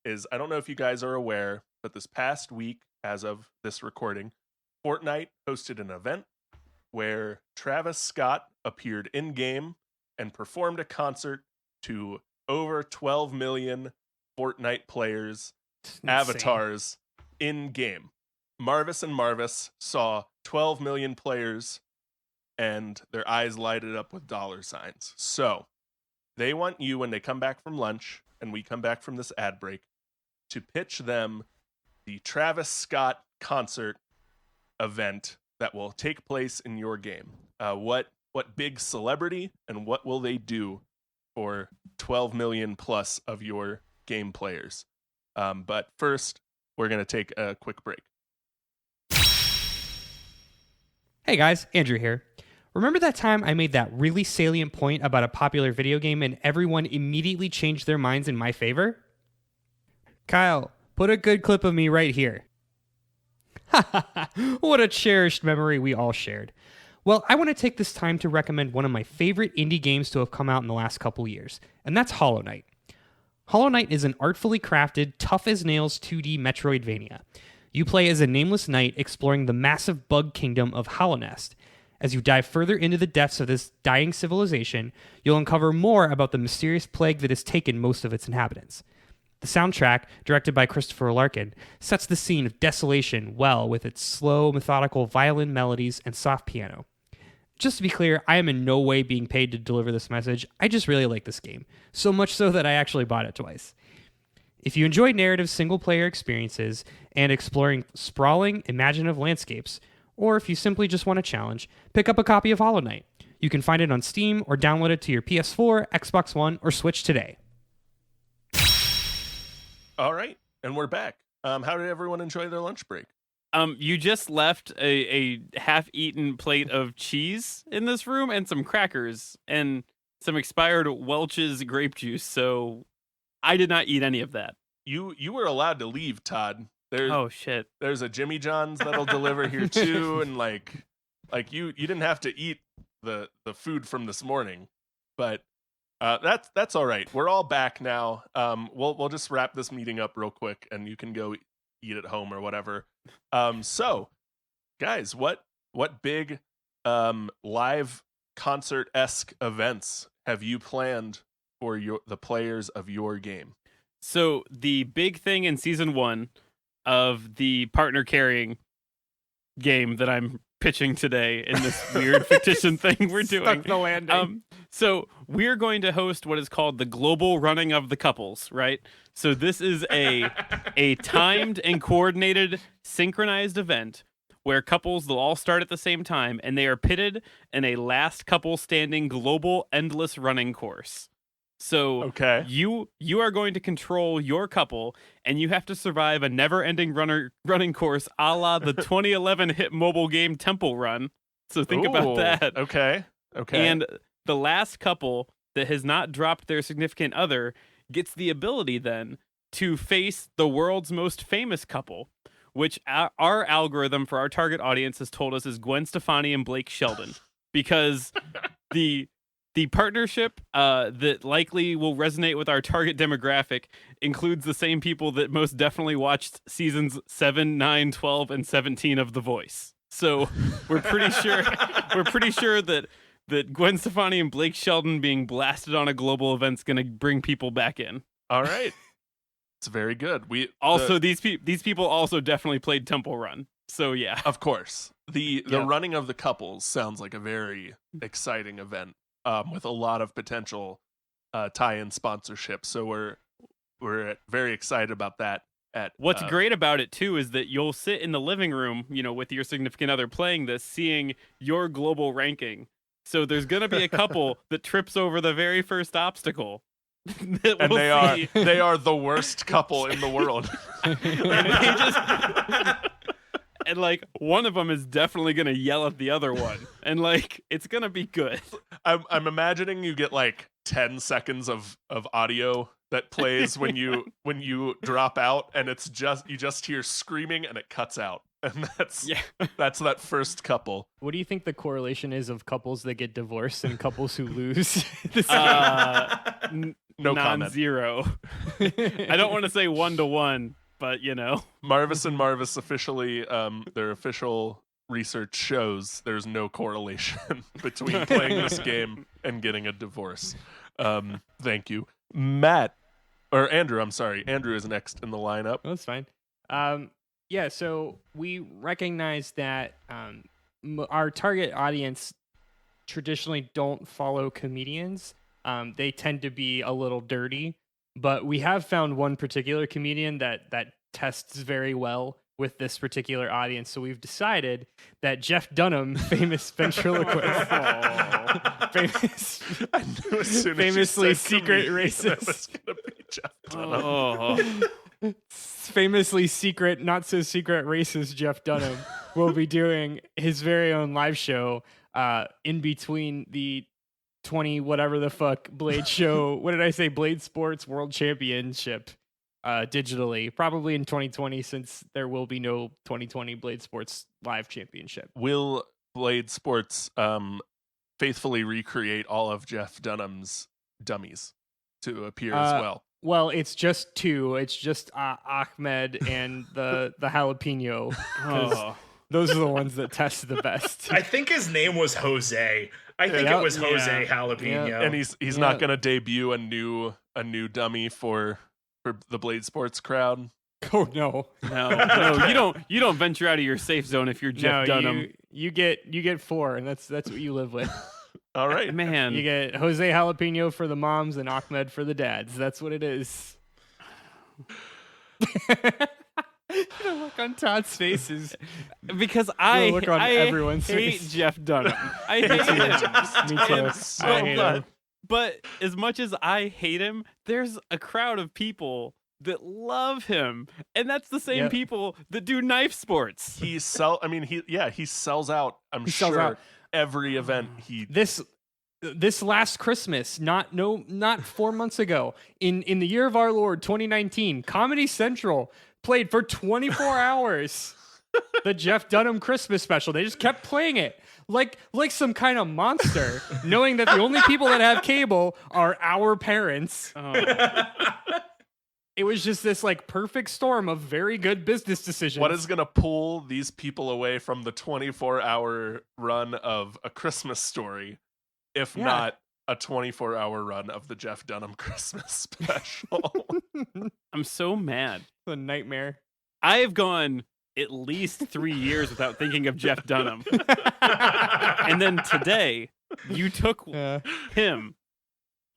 is, I don't know if you guys are aware, but this past week, as of this recording, Fortnite hosted an event where Travis Scott appeared in-game and performed a concert to over 12 million Fortnite players, avatars, in-game. Marvis and Marvis saw 12 million players, and their eyes lighted up with dollar signs. So, they want you, when they come back from lunch, and we come back from this ad break, to pitch them the Travis Scott concert event that will take place in your game. What big celebrity and what will they do for 12 million plus of your game players? But first, we're going to take a quick break. Hey guys, Andrew here. Remember that time I made that really salient point about a popular video game and everyone immediately changed their minds in my favor? Kyle, put a good clip of me right here. What a cherished memory we all shared. Well, I want to take this time to recommend one of my favorite indie games to have come out in the last couple years, and that's Hollow Knight. Hollow Knight is an artfully crafted, tough-as-nails 2D Metroidvania. You play as a nameless knight exploring the massive bug kingdom of Hallownest. As you dive further into the depths of this dying civilization, you'll uncover more about the mysterious plague that has taken most of its inhabitants. The soundtrack, directed by Christopher Larkin, sets the scene of desolation well with its slow, methodical violin melodies and soft piano. Just to be clear, I am in no way being paid to deliver this message. I just really like this game, so much so that I actually bought it twice. If you enjoy narrative single-player experiences and exploring sprawling, imaginative landscapes, or if you simply just want a challenge, pick up a copy of Hollow Knight. You can find it on Steam or download it to your PS4, Xbox One, or Switch today. All right, and we're back. How did everyone enjoy their lunch break? You just left a half-eaten plate of cheese in this room and some crackers and some expired Welch's grape juice, so I did not eat any of that. You were allowed to leave, Todd. Oh shit. There's a Jimmy John's that'll deliver here too, and like you didn't have to eat the food from this morning, but that's all right. We're all back now. We'll just wrap this meeting up real quick, and you can go eat at home or whatever. So, guys, what big live concert-esque events have you planned for the players of your game? So the big thing in season 1 of the partner carrying game that I'm pitching today in this weird fictitious thing we're doing. Stuck the landing. So we're going to host what is called the global running of the couples, right? So this is a timed and coordinated synchronized event where couples, they'll all start at the same time, and they are pitted in a last couple standing global endless running course. So okay. you are going to control your couple, and you have to survive a never-ending running course a la the 2011 hit mobile game Temple Run. So think about that. Okay. And the last couple that has not dropped their significant other gets the ability then to face the world's most famous couple, which our algorithm for our target audience has told us is Gwen Stefani and Blake Sheldon, because the partnership that likely will resonate with our target demographic includes the same people that most definitely watched seasons 7, 9, 12, and 17 of The Voice. So we're pretty sure that Gwen Stefani and Blake Sheldon being blasted on a global event's going to bring people back in. All right. It's very good. These people also definitely played Temple Run. So yeah. Of course. The running of the couples sounds like a very exciting event with a lot of potential tie-in sponsorship. So we're very excited about that. What's great about it too is that you'll sit in the living room, with your significant other playing this, seeing your global ranking. So there's going to be a couple that trips over the very first obstacle. And they are the worst couple in the world. And like one of them is definitely going to yell at the other one, and like it's going to be good. I'm imagining you get like 10 seconds of audio that plays when you drop out, and it's you just hear screaming and it cuts out. And that's that first couple. What do you think the correlation is of couples that get divorced and couples who lose? No comment. Non-zero. I don't want to say 1-to-1, but Marvis and Marvis officially, their official research shows there's no correlation between playing this game and getting a divorce. Thank you. Andrew, I'm sorry. Andrew is next in the lineup. Oh, that's fine. Yeah, so we recognize that our target audience traditionally don't follow comedians. They tend to be a little dirty, but we have found one particular comedian that tests very well with this particular audience. So we've decided that Jeff Dunham, famous ventriloquist, famously secret racist, Jeff Dunham. Famously secret, not so secret racist Jeff Dunham will be doing his very own live show in between the 20 whatever the fuck Blade show. What did I say? Blade Sports World Championship digitally, probably in 2020, since there will be no 2020 Blade Sports Live Championship. Will Blade Sports faithfully recreate all of Jeff Dunham's dummies to appear as well? Well, it's just two. It's just Ahmed and the jalapeno. Those are the ones that test the best. I think his name was Jose. I think it was Jose Jalapeno. Yeah. And he's not going to debut a new dummy for the Blade Sports crowd. Oh no. You don't venture out of your safe zone if you're Jeff Dunham. You get 4, and that's what you live with. All right, man. You get Jose Jalapeno for the moms and Ahmed for the dads. That's what it is. The look on Todd's face is because I everyone's hate face. Jeff Dunham. I hate him. Me too. I hate him. But as much as I hate him, there's a crowd of people that love him, and that's the same people that do knife sports. He sells out. I'm sure every event this last Christmas, not 4 months ago, in the year of our Lord 2019, Comedy Central played for 24 hours the Jeff Dunham Christmas special. They just kept playing it like some kind of monster, knowing that the only people that have cable are our parents. It was just this like perfect storm of very good business decisions. What is going to pull these people away from the 24-hour run of A Christmas Story, if not a 24-hour run of the Jeff Dunham Christmas special? I'm so mad. It's a nightmare. I have gone at least 3 years without thinking of Jeff Dunham. And then today, you took him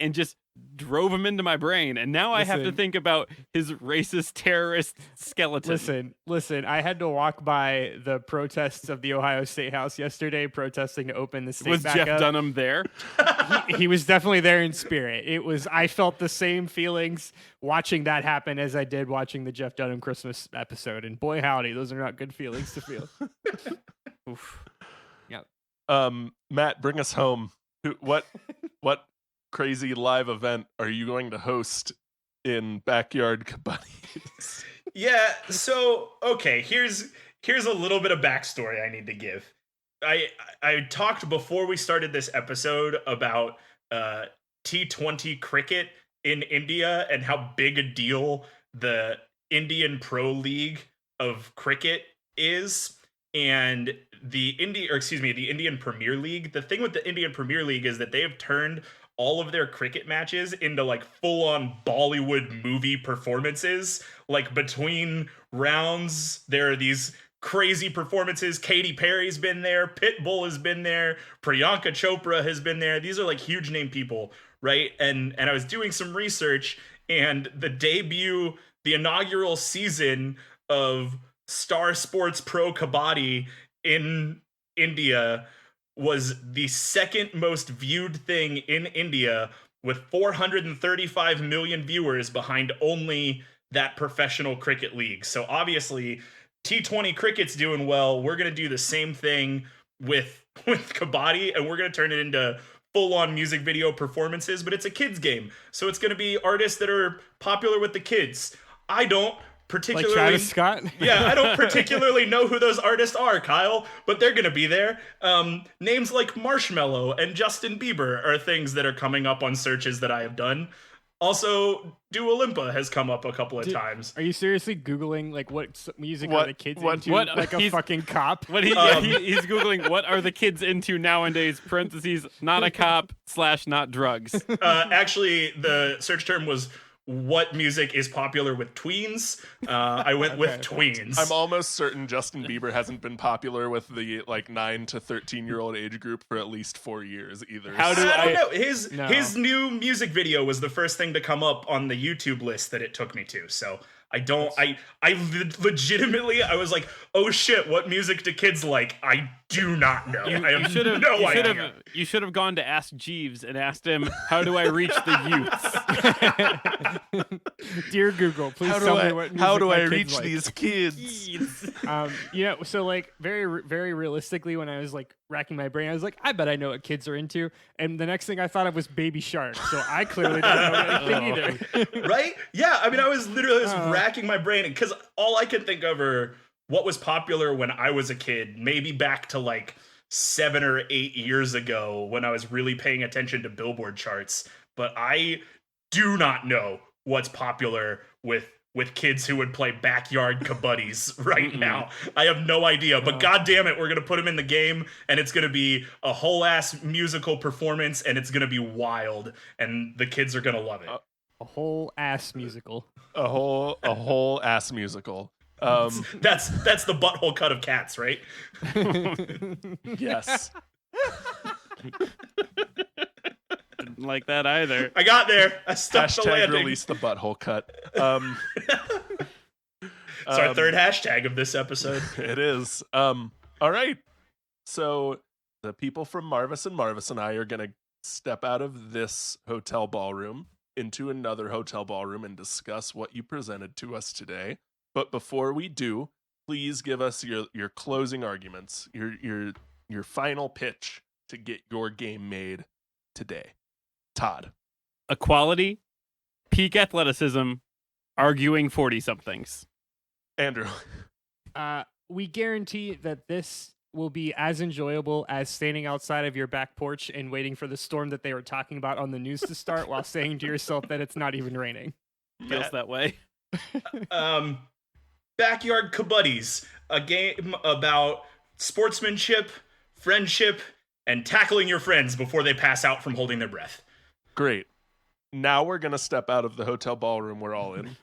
and just drove him into my brain, and now I have to think about his racist terrorist skeleton. Listen, I had to walk by the protests of the Ohio State House yesterday, protesting to open the state was back Jeff up. Dunham there? He was definitely there in spirit. I felt the same feelings watching that happen as I did watching the Jeff Dunham Christmas episode, and boy howdy, those are not good feelings to feel. Oof. Yep. Matt, bring us home. What crazy live event are you going to host in Backyard Kabaddi? Yeah, so okay, here's a little bit of backstory I need to give. I talked before we started this episode about T20 cricket in India and how big a deal the Indian Pro League of cricket is, and the Indian Premier League. The thing with the Indian Premier League is that they have turned all of their cricket matches into like full-on Bollywood movie performances. Like between rounds, there are these crazy performances. Katy Perry's been there, Pitbull has been there, Priyanka Chopra has been there. These are like huge name people, right? And I was doing some research, and the inaugural season of Star Sports Pro Kabaddi in India was the second most viewed thing in India, with 435 million viewers behind only that professional cricket league. So obviously T20 cricket's doing well. We're going to do the same thing with Kabaddi, and we're going to turn it into full-on music video performances, but it's a kids game. So it's going to be artists that are popular with the kids. I don't particularly Like Travis Scott? Yeah, I don't particularly know who those artists are, Kyle, but they're going to be there. Names like Marshmello and Justin Bieber are things that are coming up on searches that I have done. Also, Dua Lipa has come up a couple of times. Are you seriously Googling like what music are the kids into? what- like a he's- fucking cop? What he's Googling, what are the kids into nowadays, parentheses, not a cop / not drugs. Actually, the search term was what music is popular with tweens. I went with tweens. I'm almost certain Justin Bieber hasn't been popular with the like 9 to 13-year-old age group for at least 4 years either. How do I don't know. No. His new music video was the first thing to come up on the YouTube list that it took me to. So I legitimately, I was like, oh shit, what music do kids like? I do not know. I have no idea. You should have gone to Ask Jeeves and asked him, how do I reach the youths? Dear Google, please tell me what music how do my I kids reach like. these kids? So like very realistically, when I was like racking my brain, I was like, I bet I know what kids are into, and the next thing I thought of was Baby Shark. So I clearly don't know anything either. Right? Yeah, I mean, I was literally racking my brain because all I could think of are what was popular when I was a kid, maybe back to like 7 or 8 years ago when I was really paying attention to Billboard charts. But I do not know what's popular with kids who would play backyard kabaddis right now. I have no idea, but god damn it, we're going to put them in the game, and it's going to be a whole ass musical performance, and it's going to be wild, and the kids are going to love it. A whole ass musical. A whole ass musical. That's the butthole cut of Cats, right? Yes. Didn't like that either. I got there. I stuck the Hashtag landing. release the butthole cut. It's our third hashtag of this episode. It is. All right. So the people from Marvis and I are going to step out of this hotel ballroom into another hotel ballroom and discuss what you presented to us today. But before we do, please give us your closing arguments, your final pitch to get your game made today. Todd. Equality, peak athleticism, arguing 40-somethings. Andrew. We guarantee that this will be as enjoyable as standing outside of your back porch and waiting for the storm that they were talking about on the news to start while saying to yourself that it's not even raining. Feels that way. Backyard Kabaddis, a game about sportsmanship, friendship, and tackling your friends before they pass out from holding their breath. Great. Now we're going to step out of the hotel ballroom we're all in.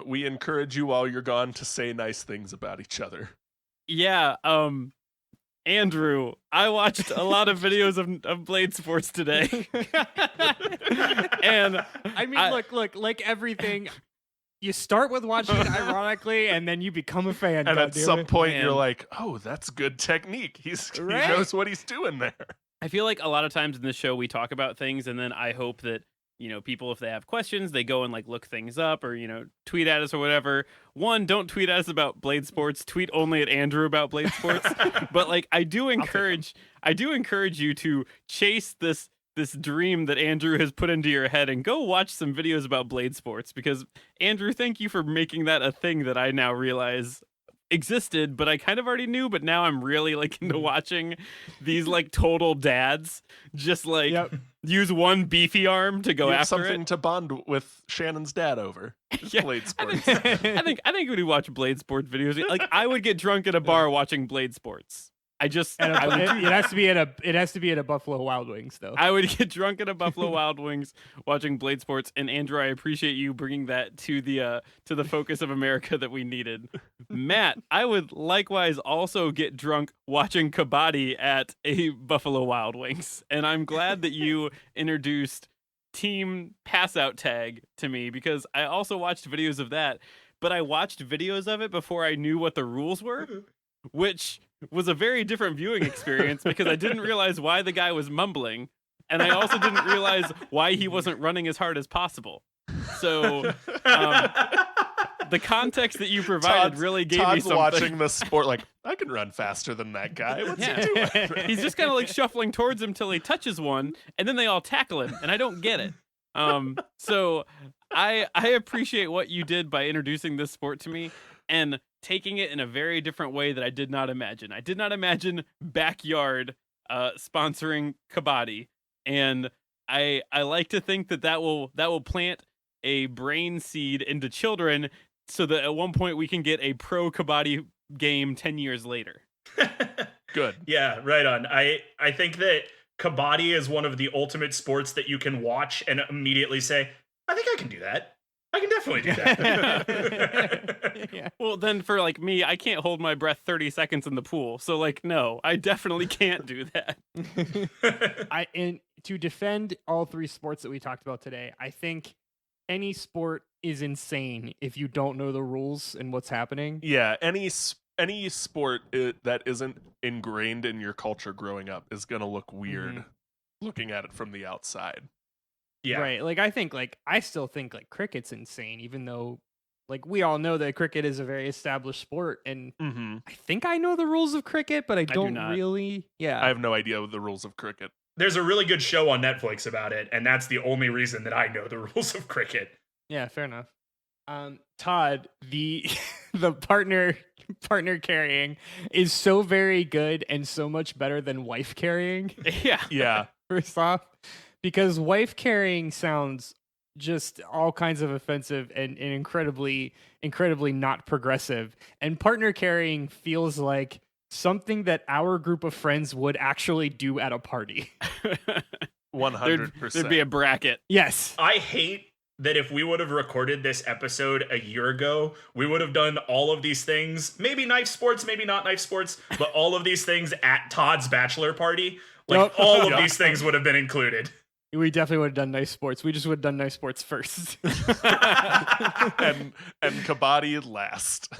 We encourage you while you're gone to say nice things about each other. Yeah, Andrew, I watched a lot of videos of Blade Sports today. And I mean, look, like everything, you start with watching it ironically, and then you become a fan. And at some point, Man. you're like, oh, that's good technique. He Right. knows what he's doing there. I feel like a lot of times in this show we talk about things, and then I hope that, you know, people, if they have questions, they go and like look things up or, you know, tweet at us or whatever. One, don't tweet at us about Blade Sports. Tweet only at Andrew about Blade Sports. But like, I do encourage you to chase this this dream that Andrew has put into your head and go watch some videos about blade sports, because Andrew, thank you for making that a thing that I now realize existed, but I kind of already knew, but now I'm really like into watching these like total dads just like use one beefy arm to go You have after something it. to bond with Shannon's dad over. Yeah, Blade sports. I think when we watch blade sports videos, like I would get drunk at a bar watching blade sports. It has to be at a Buffalo Wild Wings though. I would get drunk at a Buffalo Wild Wings watching blade sports. And Andrew, I appreciate you bringing that to the focus of America that we needed. Matt, I would likewise also get drunk watching Kabaddi at a Buffalo Wild Wings. And I'm glad that you introduced team pass out tag to me, because I also watched videos of that, but I watched videos of it before I knew what the rules were, which was a very different viewing experience because I didn't realize why the guy was mumbling, and I also didn't realize why he wasn't running as hard as possible. So the context that you provided really gave me something. Watching the sport like, I can run faster than that guy. What's he doing? He's just kind of like shuffling towards him till he touches one, and then they all tackle him, and I don't get it. So I appreciate what you did by introducing this sport to me and taking it in a very different way that I did not imagine. I did not imagine Backyard sponsoring Kabaddi, and I like to think that will plant a brain seed into children so that at one point we can get a pro Kabaddi game 10 years later. Good. Yeah, right on. I think that Kabaddi is one of the ultimate sports that you can watch and immediately say, I think I can do that. I can definitely do that. Yeah. Well, then for like me, I can't hold my breath 30 seconds in the pool. So like, no, I definitely can't do that. And to defend all three sports that we talked about today, I think any sport is insane if you don't know the rules and what's happening. Yeah, any sport that isn't ingrained in your culture growing up is going to look weird looking at it from the outside. Yeah. Right. Like I still think like cricket's insane, even though like we all know that cricket is a very established sport, and I think I know the rules of cricket, but I don't really. Yeah. I have no idea the rules of cricket. There's a really good show on Netflix about it, and that's the only reason that I know the rules of cricket. Yeah, fair enough. Todd, the partner carrying is so very good and so much better than wife carrying. Yeah. First off, because wife carrying sounds just all kinds of offensive and incredibly not progressive, and partner carrying feels like something that our group of friends would actually do at a party. 100%. There'd be a bracket. Yes. I hate that if we would have recorded this episode a year ago, we would have done all of these things, maybe knife sports, maybe not knife sports, but all of these things at Todd's bachelor party. Like all of these things would have been included. We definitely would have done knife sports. We just would have done knife sports first. and Kabaddi last.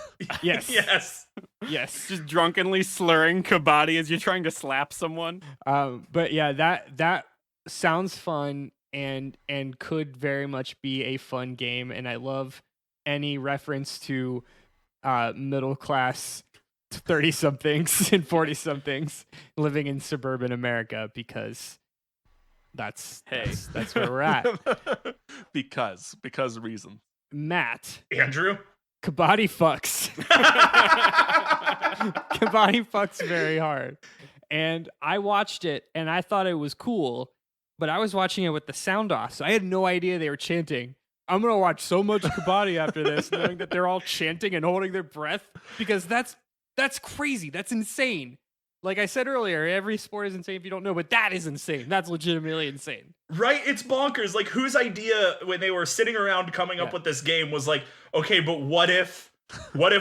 Yes. Yes. Yes. Just drunkenly slurring Kabaddi as you're trying to slap someone. But yeah, that sounds fun and could very much be a fun game. And I love any reference to middle class 30-somethings and 40-somethings living in suburban America, because that's where we're at. because reason. Matt, Andrew? Kabaddi fucks. Kabaddi fucks very hard. And I watched it and I thought it was cool, but I was watching it with the sound off, so I had no idea they were chanting. I'm going to watch so much Kabaddi after this, knowing that they're all chanting and holding their breath, because that's crazy. That's insane. Like I said earlier, every sport is insane if you don't know, but that is insane. That's legitimately insane. Right? It's bonkers. Like, whose idea when they were sitting around coming up with this game was like, okay, but what if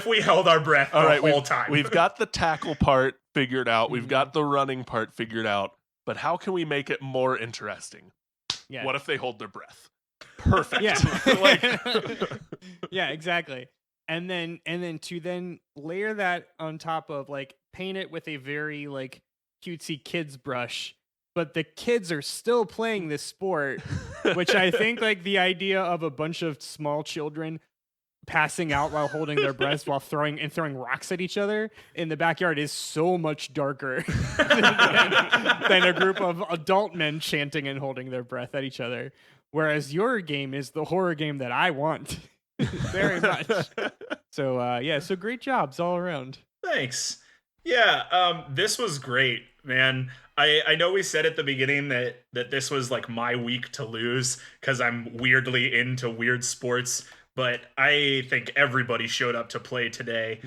we held our breath the whole time? We've got the tackle part figured out. We've got the running part figured out. But how can we make it more interesting? Yeah. What if they hold their breath? Perfect. Yeah. Yeah, exactly. And then to layer that on top of like paint it with a very like cutesy kids brush, but the kids are still playing this sport, which I think like the idea of a bunch of small children passing out while holding their breath while throwing rocks at each other in the backyard is so much darker than a group of adult men chanting and holding their breath at each other. Whereas your game is the horror game that I want very much. So great jobs all around. Thanks. Yeah, this was great, man. I know we said at the beginning that this was like my week to lose because I'm weirdly into weird sports, but I think everybody showed up to play today.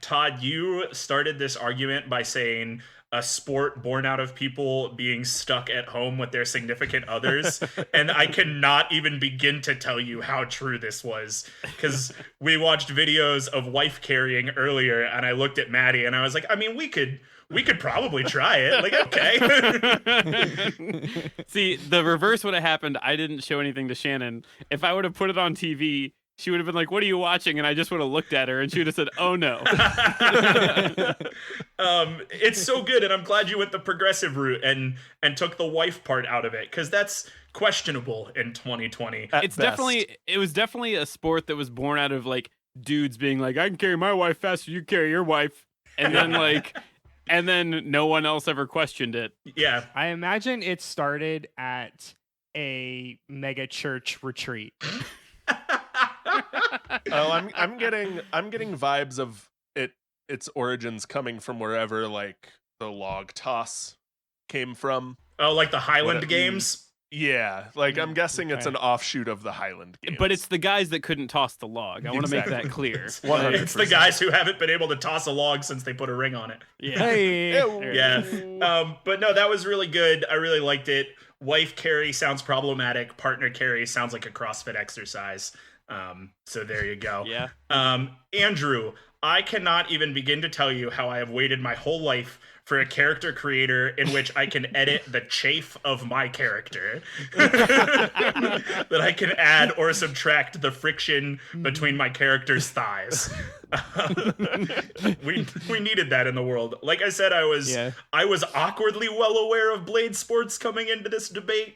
Todd, you started this argument by saying a sport born out of people being stuck at home with their significant others. And I cannot even begin to tell you how true this was, because we watched videos of wife carrying earlier and I looked at Maddie and I was like, I mean, we could probably try it. Like, okay. See, the reverse would have happened. I didn't show anything to Shannon. If I would have put it on TV, she would have been like, what are you watching? And I just would have looked at her and she would have said, oh no. It's so good. And I'm glad you went the progressive route and took the wife part out of it, because that's questionable in 2020. It was definitely a sport that was born out of like dudes being like, I can carry my wife faster, you carry your wife. And then and then no one else ever questioned it. Yeah. I imagine it started at a mega church retreat. Oh, I'm getting vibes of its origins coming from wherever like the log toss came from. Oh, like the Highland Games? Yeah, like I'm guessing it's an offshoot of the Highland Games. But it's the guys that couldn't toss the log. I want to make that clear. 100%. It's the guys who haven't been able to toss a log since they put a ring on it. Yeah. Hey. Yeah. But no, that was really good. I really liked it. Wife carry sounds problematic. Partner carry sounds like a CrossFit exercise. So there you go. Yeah. Andrew, I cannot even begin to tell you how I have waited my whole life for a character creator in which I can edit the chafe of my character. That I can add or subtract the friction between my character's thighs. We needed that in the world. Like I said, I was awkwardly well aware of Blade Sports coming into this debate,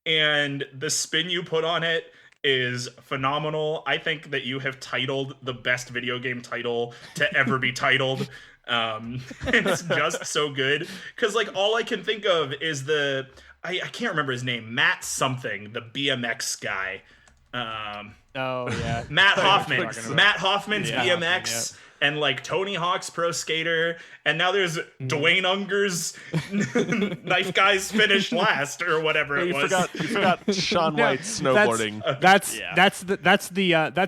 and the spin you put on it is phenomenal. I think that you have titled the best video game title to ever be titled. It's just so good, because like all I can think of is I can't remember his name, Matt something, the BMX guy. Oh yeah, Matt Hoffman. Matt Hoffman's Yeah, BMX. Hoffman, And like Tony Hawk's Pro Skater, and now there's Dwayne Unger's Knife Guys finished last or whatever it was. You forgot Shaun White's snowboarding. That's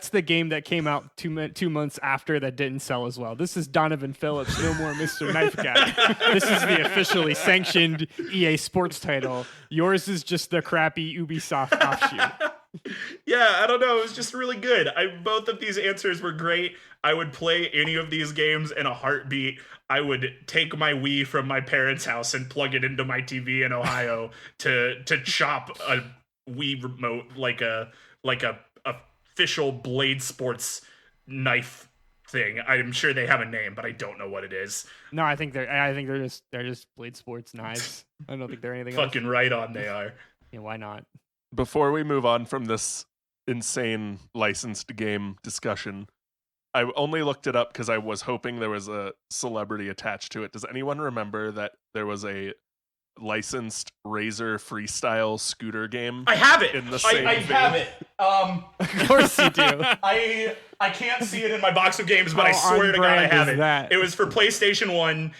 the game that came out 2 months after that didn't sell as well. This is Donovan Phillips, no more Mr. Knife Guy. This is the officially sanctioned EA Sports title. Yours is just the crappy Ubisoft offshoot. Yeah, I don't know. It was just really good. Both of these answers were great. I would play any of these games in a heartbeat. I would take my Wii from my parents' house and plug it into my TV in Ohio to chop a Wii remote like a official Blade Sports knife thing. I'm sure they have a name, but I don't know what it is. No, I think they're just Blade Sports knives. I don't think they're anything else. Fucking right on they are. Yeah, why not? Before we move on from this insane licensed game discussion, I only looked it up because I was hoping there was a celebrity attached to it. Does anyone remember that there was a licensed Razor freestyle scooter game? I have it. In the same I have it. Of course you do. I can't see it in my box of games, but I How swear to God I on-brand have is it. that? It was for PlayStation 1.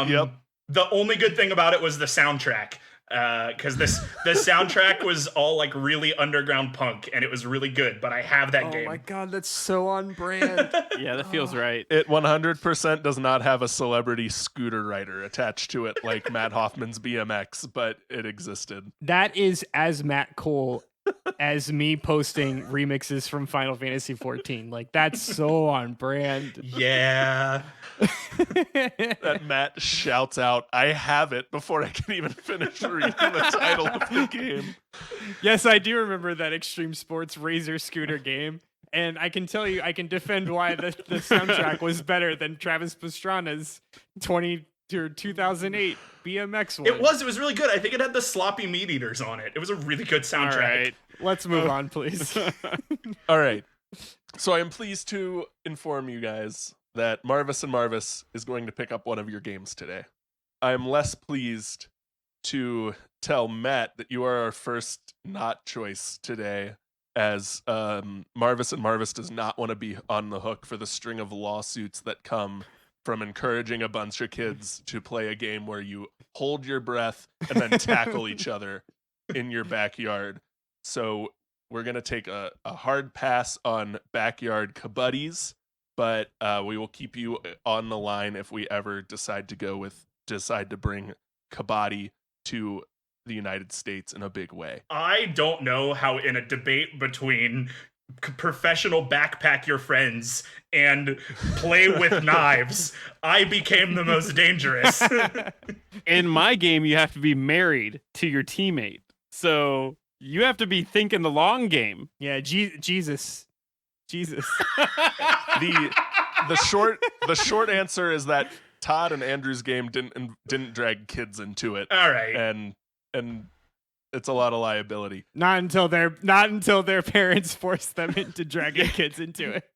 Yep. The only good thing about it was the soundtrack. Because the soundtrack was all like really underground punk, and it was really good. But I have that game. Oh my god, that's so on brand. Yeah, that feels right. It 100% does not have a celebrity scooter rider attached to it like Matt Hoffman's BMX, but it existed. That is as Matt Cole as me posting remixes from Final Fantasy 14. Like, that's so on brand. Yeah. That Matt shouts out, I have it, before I can even finish reading the title of the game. Yes, I do remember that Extreme Sports Razor scooter game. And I can tell you, I can defend why the soundtrack was better than Travis Pastrana's 2008 BMX one. It was really good. I think it had the sloppy meat eaters on it. It was a really good soundtrack. All right. Let's move on, please. All right. So I am pleased to inform you guys that Marvis and Marvis is going to pick up one of your games today. I am less pleased to tell Matt that you are our first not choice today, as Marvis and Marvis does not want to be on the hook for the string of lawsuits that come from encouraging a bunch of kids to play a game where you hold your breath and then tackle each other in your backyard. So we're going to take a hard pass on backyard kabaddis, but we will keep you on the line if we ever decide to bring Kabaddi to the United States in a big way. I don't know how in a debate between professional backpack your friends and play with knives, I became the most dangerous. In my game, you have to be married to your teammate. So you have to be thinking the long game. Yeah, Jesus. The short answer is that Todd and Andrew's game didn't drag kids into it. All right. And it's a lot of liability. Not until their parents force them into dragging kids into it.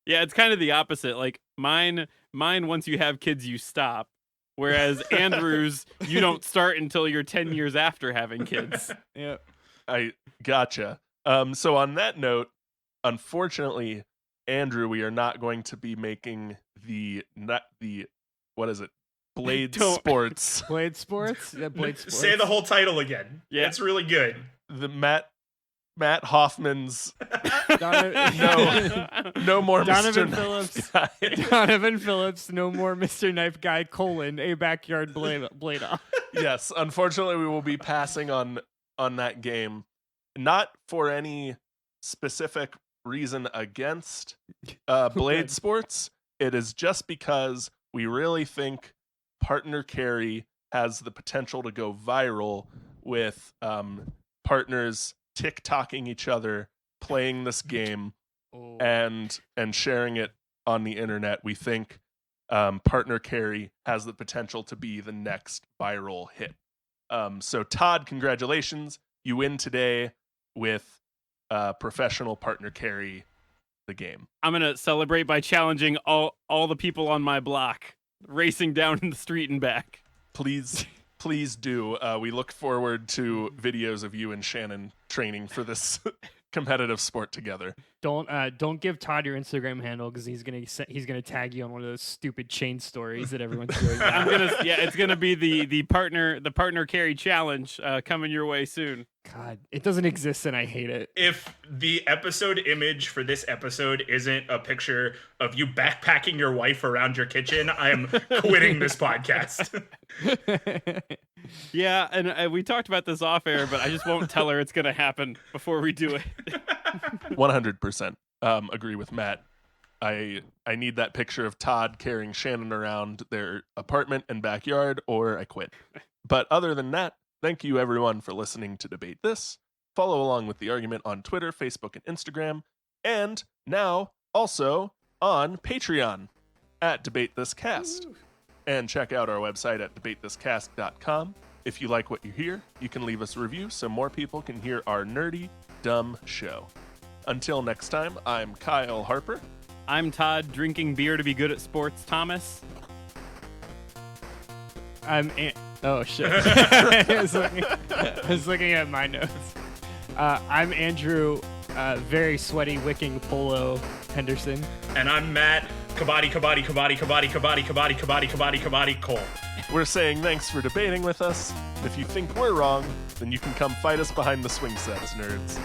Yeah, it's kind of the opposite. Like mine, once you have kids, you stop. Whereas Andrew's, you don't start until you're 10 years after having kids. Yeah. I gotcha. So on that note, unfortunately, Andrew, we are not going to be making what is it? Blade Sports. Blade Sports? Yeah, Blade Sports. Say the whole title again. Yeah. It's really good. The Matt Hoffman's Donovan no more Donovan Mr. Phillips. Nice Guy. Donovan Phillips, no more Mr. Knife Guy, a backyard blade off. Yes, unfortunately, we will be passing on that game, not for any specific reason against Blade Sports. It is just because we really think Partner Carry has the potential to go viral with partners TikToking each other, playing this game, and sharing it on the internet. We think Partner Carry has the potential to be the next viral hit. So Todd, congratulations. You win today with professional Partner Carry the game. I'm going to celebrate by challenging all the people on my block, racing down in the street and back. Please do. We look forward to videos of you and Shannon training for this competitive sport together. Don't give Todd your Instagram handle because he's gonna tag you on one of those stupid chain stories that everyone's doing. It's gonna be the partner carry challenge coming your way soon. God, it doesn't exist and I hate it. If the episode image for this episode isn't a picture of you backpacking your wife around your kitchen, I am quitting this podcast. Yeah, and we talked about this off air, but I just won't tell her it's going to happen before we do it. 100% agree with Matt. I need that picture of Todd carrying Shannon around their apartment and backyard, or I quit. But other than that, thank you everyone for listening to Debate This. Follow along with the argument on Twitter, Facebook, and Instagram, and now also on Patreon at Debate This Cast. And check out our website at debatethiscast.com. If you like what you hear, you can leave us a review so more people can hear our nerdy, dumb show. Until next time, I'm Kyle Harper. I'm Todd, drinking beer to be good at sports, Thomas. Oh, shit. I was looking at my notes. I'm Andrew, very sweaty, wicking polo Henderson. And I'm Matt, Kabaddi, Cole. We're saying thanks for debating with us. If you think we're wrong, then you can come fight us behind the swing sets, nerds.